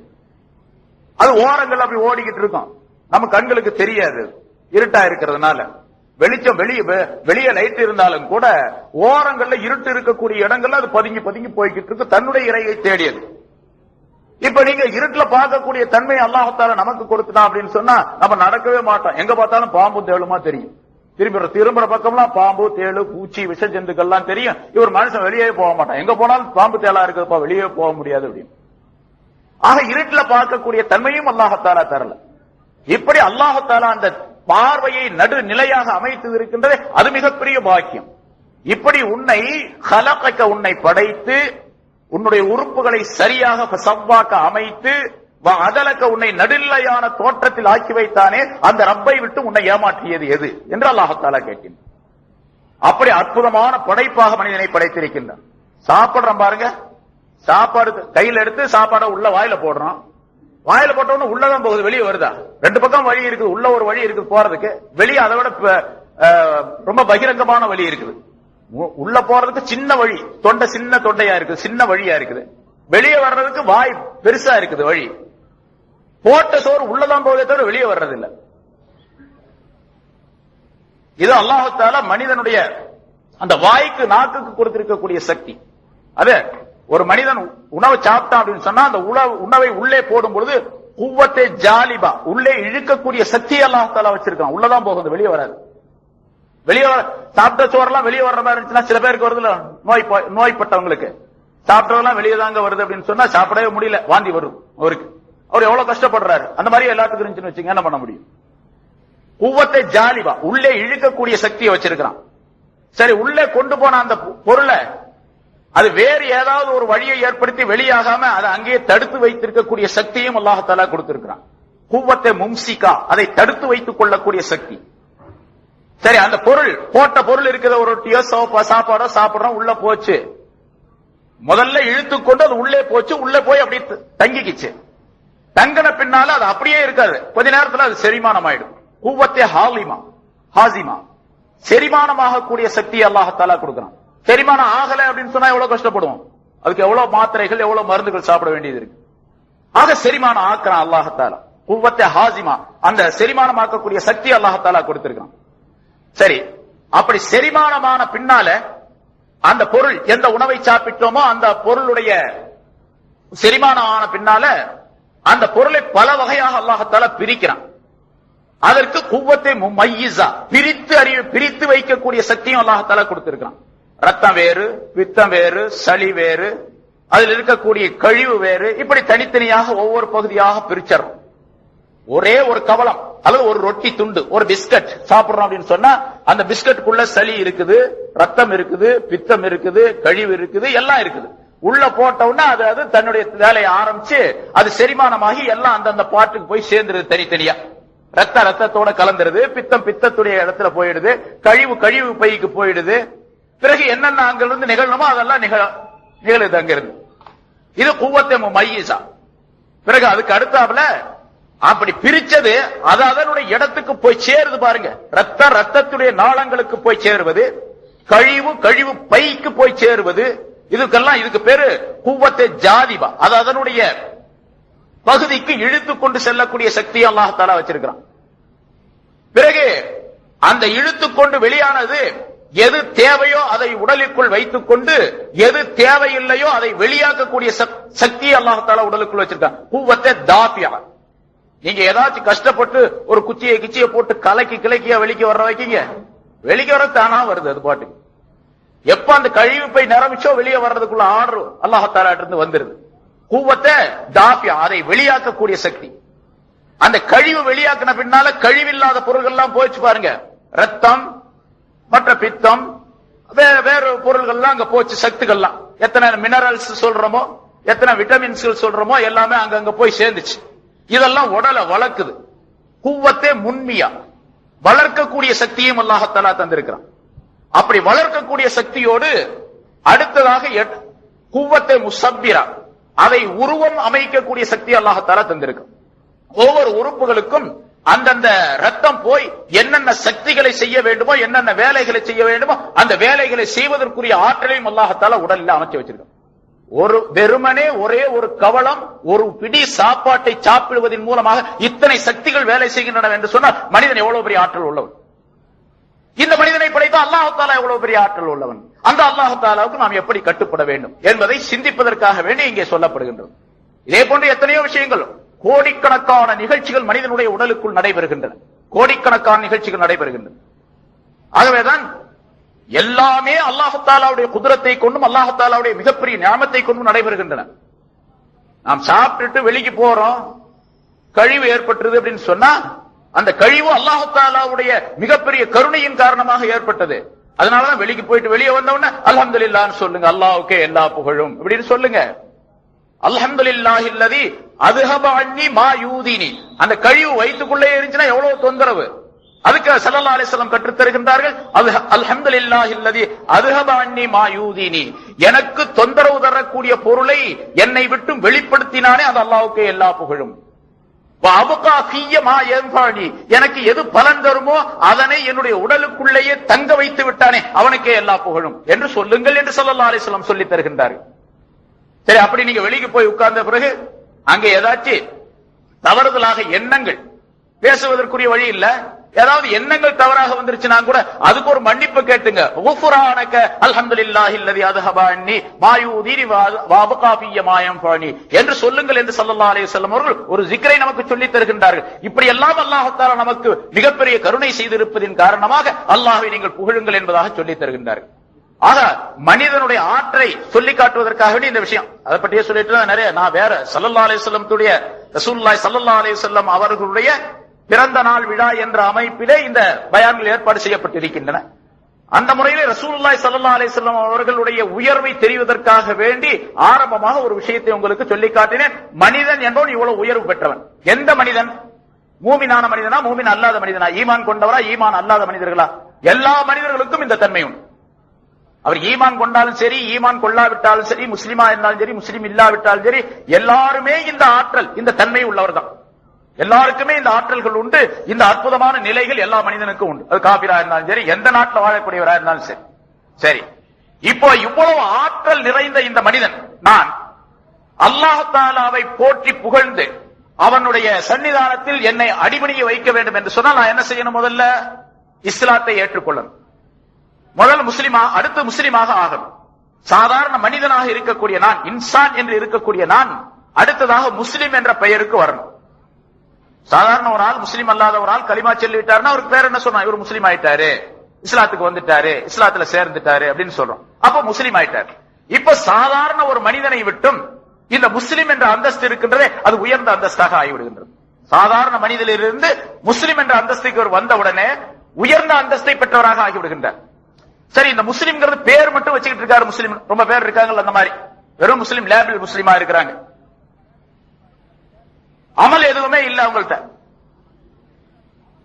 அது ஓரங்கள் அப்படி ஓடிக்கிட்டு இருக்கும். நம்ம கண்களுக்கு தெரியாது, இருட்டா இருக்கிறதுனால. வெளிச்சம் வெளியே லைட் இருந்தாலும் கூட ஓரங்கள்ல இருட்டு இருக்கக்கூடிய இடங்கள்ல அது பதுங்கி பதுங்கி போய்கிட்டு இருக்கு, தன்னுடைய இறையை தேடியது. இப்ப நீங்க இருட்டுல பார்க்கக்கூடிய தன்மை அல்லாஹ்தாலா நமக்கு கொடுத்துட்டான் அப்படின்னு சொன்னா நம்ம நடக்கவே மாட்டோம். எங்க பார்த்தாலும் பாம்பு தேளுமா தெரியும். திரும்புற பக்கம்லாம் பாம்பு தேளு பூச்சி விஷ ஜந்துக்கள்லாம் தெரியும். இவர் மனுஷன் வெளியே போக மாட்டான். எங்க போனாலும் பாம்பு தேளா இருக்குதுப்பா, வெளியே போக முடியாது அப்படின்னு. ஆக இருட்டுல பார்க்கக்கூடிய தன்மையும் அல்லாஹ்தாலா தரல. இப்படி அல்லாஹ்தாலா அந்த பார்வையை நடு நிலையாக அமைத்து இருக்கின்றது, அது மிகப்பெரிய பாக்கியம். இப்படி உன்னை ஹலகக, உன்னை படைத்து உன்னுடைய உறுப்புகளை சரியாக சவ்வாக்க அமைத்து அதலக்க, உன்னை நடுநிலையான தோற்றத்தில் ஆக்கி வைத்தானே, அந்த ரப்பை விட்டு உன்னை ஏமாற்றியது எது என்று அல்லாஹ்தாலா கேட்கின்றான். அப்படி அற்புதமான படைப்பாக மனிதனை படைத்திருக்கின்றான். சாப்பிடுறான் பாருங்க, சாப்பாடு கையில் எடுத்து சாப்பாடை உள்ள வாயில போடுறான். வாயில போட்டவொன்னு உள்ளதான் போகுது, வெளியே வருதா? ரெண்டு பக்கம் வழி இருக்குது, உள்ள ஒரு வழி இருக்குது போறதுக்கு, வெளியே அதை விட ரொம்ப பகிரங்கமான வழி இருக்குது. உள்ள போறதுக்கு சின்ன வழி, தொண்டை சின்ன தொண்டையா இருக்குது, சின்ன வழியா இருக்குது. வெளியே வர்றதுக்கு வாய் பெருசா இருக்குது வழி. போட்ட சோறு உள்ளதான் போவதே தவிர வெளியே வர்றது இல்லை. இது அல்லாஹ்தாலா மனிதனுடைய அந்த வாய்க்கு நாக்குக்கு கொடுத்திருக்கக்கூடிய சக்தி. அது ஒரு மனிதன் உணவை சாப்பிட்டான் அப்படின்னு சொன்னா அந்த உணவை உள்ளே போடும் பொழுது குவத்தை ஜாலிபா, உள்ளே இழுக்கக்கூடிய சக்தி அல்லாஹ்தாலா வச்சிருக்கான். உள்ளதான் போகுது, வெளியே வராது. வெளியே சாப்பிட்ட சோறெல்லாம் வெளியே வர்ற மாதிரி இருந்துச்சுன்னா சில பேருக்கு வருதுல, நோய்பட்டவங்களுக்கு சாப்பிட்டதெல்லாம் வெளியே தாங்க வருது அப்படின்னு சொன்னா சாப்பிடவே முடியல, வாந்தி வரும் அவருக்கு. அவர் எவ்வளவு கஷ்டப்படுறாரு. அந்த மாதிரி எல்லாத்துக்கும் இருந்துச்சுன்னு வச்சுங்க, என்ன பண்ண முடியும்? குவத்தை ஜாலிபா, உள்ளே இழுக்கக்கூடிய சக்தியை வச்சிருக்கிறான். சரி, உள்ளே கொண்டு போன அந்த பொருளை அது வேறு ஏதாவது ஒரு வழியை ஏற்படுத்தி வெளியாகாம அதை அங்கேயே தடுத்து வைத்திருக்கக்கூடிய சக்தியும் அல்லாஹ்தாலா கொடுத்திருக்கிறான். குவத்தை மும்சிகா, அதை தடுத்து வைத்துக் கொள்ளக்கூடிய சக்தி. சரி, அந்த பொருள் போட்ட பொருள் இருக்கிற ஒரு ரொட்டியோ சாப்பாடோ சாப்பிடுறோம், உள்ள போச்சு. முதல்ல இழுத்துக்கொண்டு அது உள்ளே போச்சு, உள்ளே போய் அப்படி தங்கிக்கிச்சு. தங்கின பின்னால அது அப்படியே இருக்காது, கொஞ்ச நேரத்தில் அது செரிமானம் ஆயிடும். குவத்தை ஹாசிமா, செரிமானமாக கூடிய சக்தியை அல்லாஹ்தாலா கொடுக்கிறான். செரிமானம் ஆகல அப்படின்னு சொன்னா எவ்வளவு கஷ்டப்படுவோம், அதுக்கு எவ்வளவு மாத்திரைகள் எவ்வளவு மருந்துகள் சாப்பிட வேண்டியது இருக்கு. ஆக செரிமானம் ஆக்குறான் அல்லாஹ்தாலா. குவத்தை ஹாசிமா, அந்த செரிமானம் ஆக்கக்கூடிய சக்தி அல்லாஹ்தாலா கொடுத்திருக்கான். சரி, அப்படி செரிமானமான பின்னால அந்த பொருள், எந்த உணவை சாப்பிட்டோமோ அந்த பொருளுடைய செரிமானம் ஆன பின்னால அந்த பொருளை பல வகையாக அல்லாஹ்தாலா பிரிக்கிறான். அதற்கு குவத்தை முமையிஸா, பிரித்து வைக்கக்கூடிய சக்தியும் அல்லாஹ்தாலா கொடுத்திருக்கிறான். ரத்தம் வேறு, பித்தம் வேறு, சளி வேறு, அதில் இருக்கக்கூடிய கழிவு வேறு, இப்படி தனித்தனியாக ஒவ்வொரு பகுதியாக பிரிச்சறோம். ஒரே ஒரு கவலம் அல்லது ஒரு ரொட்டி துண்டு, ஒரு பிஸ்கட் சாப்பிடுறோம் அப்படின்னு சொன்னா அந்த பிஸ்கட்டுக்குள்ள சளி இருக்குது, ரத்தம் இருக்குது, பித்தம் இருக்குது, கழிவு இருக்குது, எல்லாம் இருக்குது. உள்ள போட்டவுடனே அது தன்னுடைய வேலையை ஆரம்பிச்சு அது செரிமானமாகி எல்லாம் அந்தந்த பாட்டுக்கு போய் சேர்ந்துருது தனித்தனியா. ரத்தத்தோட கலந்துருது, பித்தம் பித்தத்துடைய இடத்துல போயிடுது, கழிவு பைக்கு போயிடுது. பிறகு என்னென்ன அங்கிருந்து நிகழணுமோ அதெல்லாம் நிகழுது அங்கிருந்து. இது குவத்தை முமையிஸா. பிறகு அதுக்கு அடுத்தாப்புல அப்படி பிரிச்சது அது அதனுடைய இடத்துக்கு போய் சேருது பாருங்க. ரத்தத்துடைய நாளங்களுக்கு போய் சேருவது, கழிவு பைக்கு போய் சேருவது, இதுக்கு பேரு குவத்தை ஜாதிபா. அது அதனுடைய பகுதிக்கு இழுத்து கொண்டு செல்லக்கூடிய சக்தியை அல்லாஹ்தாலா வச்சிருக்கிறான். பிறகு அந்த இழுத்து கொண்டு வெளியானது எது தேவையோ அதை உடலுக்குள் வைத்துக் கொண்டு எது தேவையில்லையோ அதை வெளியாக்கக்கூடிய சக்தியை அல்லாஹ்தாலா உடலுக்குள் வச்சிருக்கான். குவத்தை தாஃபியா, நீங்க ஏதாச்சும் கஷ்டப்பட்டு ஒரு கிச்சியை போட்டு கிளக்கியா வெளிக்க வர்ற வைக்கீங்க, வெளிக்க வர தானா வருது அது பாட்டுக்கு. எப்ப அந்த கழிவு போய் நிரம்பிச்சோ வெளியே வர்றதுக்குள்ள ஆர்டர் அல்லாஹ்தாலா இருந்து வந்துருது. குவத்தை தாஃபியா, அதை வெளியாக்கக்கூடிய சக்தி. அந்த கழிவு வெளியாக்கின பின்னால கழிவில்லாத பொருள்கள் எல்லாம் போயிச்சு பாருங்க. ரத்தம், மற்ற பித்தம், வேறு பொருள்கள்லாம் அங்க போச்சு. சக்திகள்லாம் எத்தனை மினரல்ஸ் சொல்றோமோ, எத்தனை விட்டமின்ஸ் சொல்றோமோ எல்லாமே அங்க போய் சேர்ந்துச்சு. இதெல்லாம் உடலை வளர்க்குது. குவத்தே முன்மியா, வளர்க்கக்கூடிய சக்தியும் அல்லாஹ்தாலா தந்திருக்கிறான். அப்படி வளர்க்கக்கூடிய சக்தியோடு அடுத்ததாக குவத்தை முசப்பிரா, அதை உருவம் அமைக்கக்கூடிய சக்தி அல்லாஹ்தாலா தந்திருக்கு. ஒவ்வொரு உறுப்புகளுக்கும் அந்தந்த ரத்தம் போய் என்னென்ன சக்திகளை செய்ய வேண்டுமோ, என்னென்ன வேலைகளை செய்ய வேண்டுமோ அந்த வேலைகளை செய்வதற்குரிய ஆற்றலையும் அல்லாஹ்தாலா உடலில் அமைச்சு வச்சிருக்கான். ஒரு வெறுமனே ஒரே ஒரு கவளம், ஒரு பிடி சாப்பாட்டை சாப்பிடுவதன் மூலமாக இத்தனை சக்திகள் வேலை செய்கின்றன என்று சொன்னால் மனிதன் எவ்வளவு பெரிய ஆற்றல் உள்ளவன். இந்த மனிதனை படைத்த அல்லாஹ்தாலா எவ்வளவு பெரிய ஆற்றல் உள்ளவன். அந்த அல்லாஹ்தாலாவுக்கு நாம் எப்படி கட்டுப்பட வேண்டும் என்பதை சிந்திப்பதற்காக வேண்டி இங்கே சொல்லப்படுகின்றது. இதே போன்று எத்தனையோ விஷயங்கள், கோடிக்கணக்கான நிகழ்ச்சிகள் மனிதனுடைய உடலுக்குள் நடைபெறுகின்றன. கோடிக்கணக்கான நிகழ்ச்சிகள் நடைபெறுகின்றன. ஆகவேதான் எல்லாமே அல்லாஹ்தாலாவுடைய குதிரத்தை கொண்டும் அல்லாஹ்தாலாவுடைய மிகப்பெரிய ஞானத்தை கொண்டும் நடைபெறுகின்றன. நாம் சாப்பிட்டுட்டு வெளிக்கு போறோம், கழிவு ஏற்பட்டது அப்படின்னு சொன்னா அந்த கழிவு அல்லாஹ்தாலாவுடைய மிகப்பெரிய கருணையின் காரணமாக ஏற்பட்டது. அதனாலதான் வெளிக்கு போயிட்டு வெளியே வந்தவுடனே அல்ஹம்துலில்லாஹ்னு சொல்லுங்க, அல்லாஹ்வுக்கே எல்லா புகழும் இப்படின்னு சொல்லுங்க. அல்ஹம்துலில்லாஹில்லதி அத்ஹப அன்னி மா யூதினி. அந்த கழிவு வயிற்றுக்குள்ளே இருந்துச்சுன்னா எவ்வளவு தொந்தரவு. அதுக்கு ஸல்லல்லாஹு அலைஹி வஸல்லம் கற்றுத் தருகின்றார்கள், அல்ஹம்துலில்லாஹில்லதி அத்ஹப அன்னி மா யூதினி. எனக்கு தொந்தரவு தரக்கூடிய பொருளை என்னை விட்டு வெளிப்படுத்தினானே அது அல்லாஹ்வுக்கே எல்லா புகழும். எனக்கு எது பலன் தருமோ அதனை என்னுடைய உடலுக்குள்ளேயே தங்க வைத்து விட்டானே அவனுக்கே எல்லா புகழும் என்று சொல்லுங்கள் என்று ஸல்லல்லாஹு அலைஹி வஸல்லம் சொல்லி தருகின்றார்கள். சரி, அப்படி நீங்க வெளிக்கு போய் உட்கார்ந்த பிறகு அங்க ஏதாச்சும் தவறுதலாக எண்ணங்கள், பேசுவதற்குரிய வழி இல்ல, ஏதாவது எண்ணங்கள் தவறாக வந்துருச்சுன்னா கூட அதுக்கு ஒரு மன்னிப்பு கேட்டுங்க. குஃப்ரானக அல்ஹம்துலில்லாஹில்லதி அத்ஹப அன்னி மா யூதினி வ அப்கா ஃபிய மா யன்ஃபனி என்று சொல்லுங்கள் என்று ஸல்லல்லாஹு அலைஹி வஸல்லம் அவர்கள் ஒரு zikரை நமக்கு சொல்லி தருகின்றார்கள். இப்படி எல்லாம் அல்லாஹ் தஆலா நமக்கு மிகப்பெரிய கருணை செய்திருப்பதின் காரணமாக அல்லாஹ்வை நீங்கள் புகழுங்கள் என்பதாக சொல்லி தருகின்றார்கள். ஆக மனிதனுடைய ஆற்றலை சொல்லி காட்டுவதற்காக இந்த விஷயம் அதை பற்றியே சொல்லிட்டு நிறைய நான் வேற ஸல்லல்லாஹு அலைஹி வஸல்லம் ரசூலுல்லாஹி ஸல்லல்லாஹு அலைஹி வஸல்லம் அவர்களுடைய பிறந்த நாள் விழா என்ற அமைப்பிலே இந்த பயான்கள் ஏற்பாடு செய்யப்பட்டிருக்கின்றன. அந்த முறையிலே ரசூலுல்லாஹி ஸல்லல்லாஹு அலைஹி வஸல்லம் அவர்களுடைய உயர்வை தெரிவதற்காக வேண்டி ஆரம்பமாக ஒரு விஷயத்தை உங்களுக்கு சொல்லி காட்டினேன். மனிதன் என்பவன் இவ்வளவு உயர்வு பெற்றவன். எந்த மனிதன்? மூமினான மனிதனா, மூமின் அல்லாத மனிதனா, ஈமான் கொண்டவரா, ஈமான் அல்லாத மனிதர்களா? எல்லா மனிதர்களுக்கும் இந்த தன்மை உண்டு. அவர் ஈமான் கொண்டாலும் சரி, ஈமான் கொள்ளாவிட்டாலும் சரி, முஸ்லிமா இருந்தாலும் சரி, முஸ்லிம் இல்லாவிட்டாலும் சரி, எல்லாருமே இந்த ஆற்றல், இந்த தன்மை உள்ளவர் தான். எல்லாருக்குமே இந்த ஆற்றல்கள் உண்டு. இந்த அற்புதமான நிலைகள் எல்லா மனிதனுக்கும் உண்டு. அது காபிரா இருந்தாலும் சரி, எந்த நாட்டில் வாழக்கூடியவரா இருந்தாலும் சரி. சரி, இப்போ இவ்வளவு ஆற்றல் நிறைந்த இந்த மனிதன் நான் அல்லாஹ் தஆலாவை போற்றி புகழ்ந்து அவனுடைய சன்னிதானத்தில் என்னை அடிபணிய வைக்க வேண்டும் என்று சொன்னால் நான் என்ன செய்யணும்? முதல்ல இஸ்லாத்தை ஏற்றுக்கொள்ளணும். முதல் முஸ்லிமா, அடுத்து முஸ்லிமாக ஆகணும். சாதாரண மனிதனாக இருக்கக்கூடிய நான், இன்சான் என்று இருக்கக்கூடிய நான் அடுத்ததாக முஸ்லிம் என்ற பெயருக்கு வரணும். சாதாரண ஒரு ஆள், முஸ்லீம் அல்லாத ஒரு ஆள் களிமா சொல்லிட்டாருன்னா அவருக்கு பேர் என்ன சொன்னா? இவர் முஸ்லீம் ஆயிட்டாரு, இஸ்லாத்துக்கு வந்துட்டாரு, இஸ்லாத்துல சேர்ந்துட்டாரு அப்படின்னு சொல்றோம். அப்ப முஸ்லீம் ஆயிட்டாரு. இப்ப சாதாரண ஒரு மனிதனை விட்டும் இந்த முஸ்லிம் என்ற அந்தஸ்து இருக்கின்றதே அது உயர்ந்த அந்தஸ்தாக ஆகிவிடுகின்றது. சாதாரண மனிதனிலிருந்து முஸ்லிம் என்ற அந்தஸ்துக்கு அவர் வந்தவுடனே உயர்ந்த அந்தஸ்தை பெற்றவராக ஆகிவிடுகின்றார். சரி, இந்த முஸ்லிம்ங்கிறது பேர் மட்டும் வச்சுக்கிட்டு இருக்காரு. முஸ்லிம் ரொம்ப பேர் இருக்காங்க அந்த மாதிரி, வெறும் முஸ்லிம் லேபிள் முஸ்லிமா இருக்கிறாங்க. அமல் எதுவுமே இல்ல அவங்கள்ட்ட.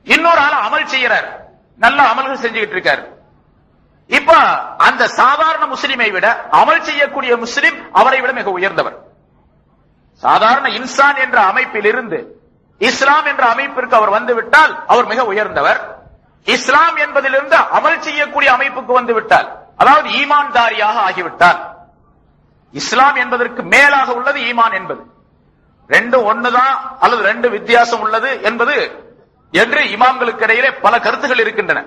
இன்னொரு ஆள் அமல் செய்யறாரு, நல்ல அமல்கள் செஞ்சுக்கிட்டு இருக்காரு. இப்ப அந்த சாதாரண முஸ்லிமை விட அமல் செய்யக்கூடிய முஸ்லிம் அவரை விட மிக உயர்ந்தவர். சாதாரண இன்சான் என்ற அமைப்பில் இருந்து இஸ்லாம் என்ற அமைப்பிற்கு அவர் வந்துவிட்டால் அவர் மிக உயர்ந்தவர். இஸ்லாம் என்பதிலிருந்து அமல் செய்யக்கூடிய அமைப்புக்கு வந்துவிட்டால், அதாவது ஈமான்தாரியாக ஆகிவிட்டால், இஸ்லாம் என்பதற்கு மேலாக உள்ளது ஈமான் என்பது. ரெண்டு ஒண்ணுதான் அல்லது ரெண்டு வித்தியாசம் உள்ளது என்பது என்று இமாம்களுக்கு இடையிலே பல கருத்துகள் இருக்கின்றன.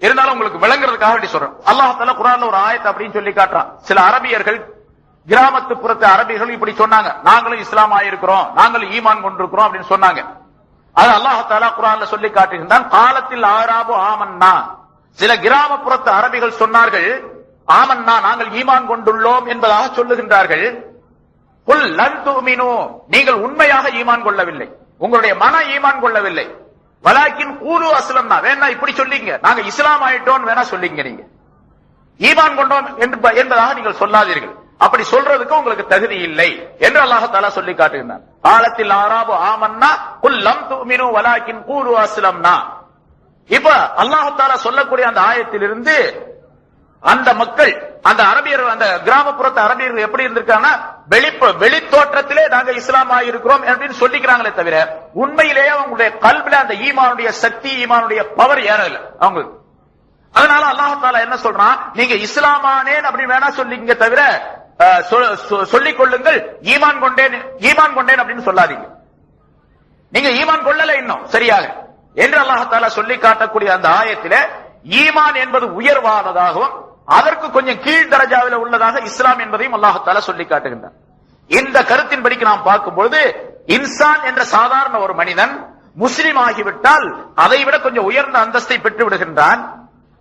இருந்தாலும் உங்களுக்கு விளங்குறதுக்காக வேண்டி சொல்றேன். அல்லாஹ் தஆலா குர்ஆன்ல ஒரு ஆயத் அப்படின்னு சொல்லி காட்டுறான். சில அரபியர்கள், கிராமத்து புறத்து அரபியர்கள் இப்படி சொன்னாங்க, நாங்களும் இஸ்லாம் ஆயிருக்கிறோம், நாங்களும் ஈமான் கொண்டிருக்கிறோம் அப்படின்னு சொன்னாங்க. அது அல்லாஹ் தஆலா குர்ஆன்ல சொல்லி காட்டுகின்றான். காலத்தில் ஆராபு ஆமன்னா, சில கிராமப்புறத்து அரபிகள் சொன்னார்கள் ஆமன்னா நாங்கள் ஈமான் கொண்டுள்ளோம் என்பதாக சொல்லுகின்றார்கள். குல் லன் துமினு, நீங்கள் உண்மையாக ஈமான் கொள்ளவில்லை, உங்களுடைய மன ஈமான் கொள்ளவில்லை. வலாக்கின் கூலு அஸ்லம்னா, வேணா இப்படி சொல்லிங்க நாங்க இஸ்லாம் ஆயிட்டோம் வேணா சொல்லிங்க, நீங்க ஈமான் கொண்டோம் என்பதாக நீங்கள் சொல்லாதீர்கள், அப்படி சொல்றதுக்கு உங்களுக்கு தகுதி இல்லை என்று அல்லாஹ் தஆலா சொல்லி காட்டுகிறான். காலத்தில் ஆராபு ஆமன்னா குல் லம் துமினு வலாக்கின் கூலு அஸ்லம்னா. இப்ப அல்லாஹ் தஆலா சொல்லக்கூடிய அந்த ஆயத்திலிருந்து அந்த மக்கள், அந்த அரபியர்கள், அந்த கிராமப்புறத்து அரபியர்கள் எப்படி இருந்திருக்காங்கன்னா வெளி தோற்றத்திலே நாங்க இஸ்லாம் ஆகியிருக்கிறோம் அப்படின்னு சொல்லிக்கிறாங்களே தவிர உண்மையிலேயே அவங்களுடைய கல்வில அந்த ஈமானுடைய சக்தி, ஈமானுடைய பவர் ஏறல அவங்களுக்கு. அதனால அல்லாஹ் தஆலா என்ன சொல்றான், நீங்க இஸ்லாமானேன் அப்படின்னு வேணா சொல்லிங்க தவிர சொல்லிக் கொள்ளுங்கள் ஈமான் கொண்டேன் அப்படின்னு சொல்லாதீங்க. நீங்க ஈமான் கொள்ளல இன்னும் சரியாக என்று அல்லாஹ் தஆலா சொல்லி காட்டக்கூடிய அந்த ஆயத்திலே ஈமான் என்பது உயர்வானதாகவும் அதற்கு கொஞ்சம் கீழ் தரஜாவில் உள்ளதாக இஸ்லாம் என்பதையும் அல்லாஹ் தஆலா சொல்லி காட்டுகின்றான். இந்த கருத்தின்படிக்கு நாம் பார்க்கும்பொழுது இன்சான் என்ற சாதாரண ஒரு மனிதன் முஸ்லிம் ஆகிவிட்டால் அதை விட கொஞ்சம் உயர்ந்த அந்தஸ்தை பெற்று விடுகின்றான்.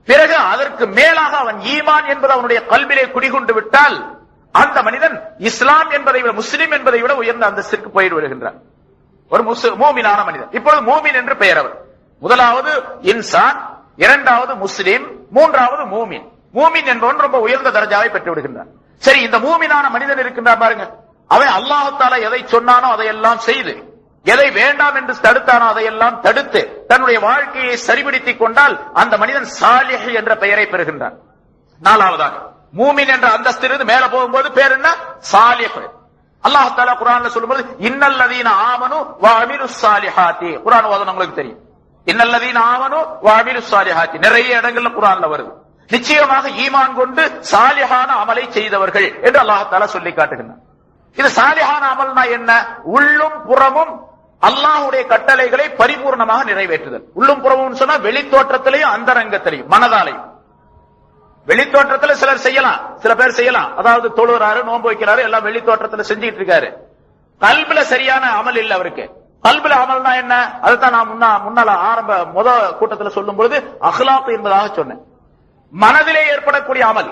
பிறகு அதற்கு மேலாக அவன் ஈமான் என்பது அவனுடைய கல்விலே குடிகொண்டு விட்டால் அந்த மனிதன் இஸ்லாம் என்பதை விட, முஸ்லிம் என்பதை விட உயர்ந்த அந்தஸ்திற்கு போயிட்டு விடுகின்றான். ஒரு மூமினான மனிதன். இப்பொழுது மூமின் என்று பெயர் அவர். முதலாவது இன்சான், இரண்டாவது முஸ்லிம், மூன்றாவது மூமின். மூமின் என்பவன் ரொம்ப உயர்ந்த தரஜாவை பெற்று விடுகின்றான். சரி, இந்த மூமினான மனிதன் இருக்கின்றான் பாருங்க, அவன் அல்லாஹ் தஆலா எதை சொன்னானோ அதையெல்லாம் செய்து, எதை வேண்டாம் என்று தடுத்தானோ அதையெல்லாம் தடுத்து தன்னுடைய வாழ்க்கையை சரிபடுத்திக் கொண்டால் அந்த மனிதன் சாலிஹ் என்ற பெயரை பெறுகின்றான். நாலாவதாக மூமின் என்ற அந்தஸ்திலிருந்து மேல போகும்போது பேர் என்ன? சாலிஹ். அல்லாஹ் தஆலா குர்ஆன்ல சொல்லும்போது இன்னல்லதீன ஆமனு வ அமிலுஸ் சாலிஹாத்தி, குர்ஆன் ஓதுன உங்களுக்கு தெரியும். இன்னல்லதீன ஆமனு வ அமிலுஸ் சாலிஹாத்தி நிறைய இடங்கள்ல குர்ஆன்ல வருது. நிச்சயமாக ஈமான் கொண்டு சாலிஹான அமலை செய்தவர்கள் என்று அல்லாஹ் தஆலா சொல்லி காட்டுகிறான். இது சாலிஹான அமல்னா என்ன? உள்ளும் புறமும் அல்லாஹ்வுடைய கட்டளைகளை பரிபூர்ணமாக நிறைவேற்றுதல். உள்ளும் புறமும் சொன்னா வெளி தோற்றத்திலையும் அந்தரங்கத்திலையும் மனதாலையும். வெளி தோற்றத்துல சிலர் செய்யலாம், சில பேர் செய்யலாம், அதாவது தொழுறாரு, நோன்பு வைக்கிறாரு, எல்லாம் வெளி தோற்றத்துல செஞ்சுட்டு இருக்காரு. கல்வில சரியான அமல் இல்ல அவருக்கு. கல்வில அமல்னா என்ன? அதுதான் நான் முன்னால முத கூட்டத்தில் சொல்லும் பொழுது அஹ்லாக் என்பதாக சொன்னேன். மனதிலே ஏற்படக்கூடிய அமல்,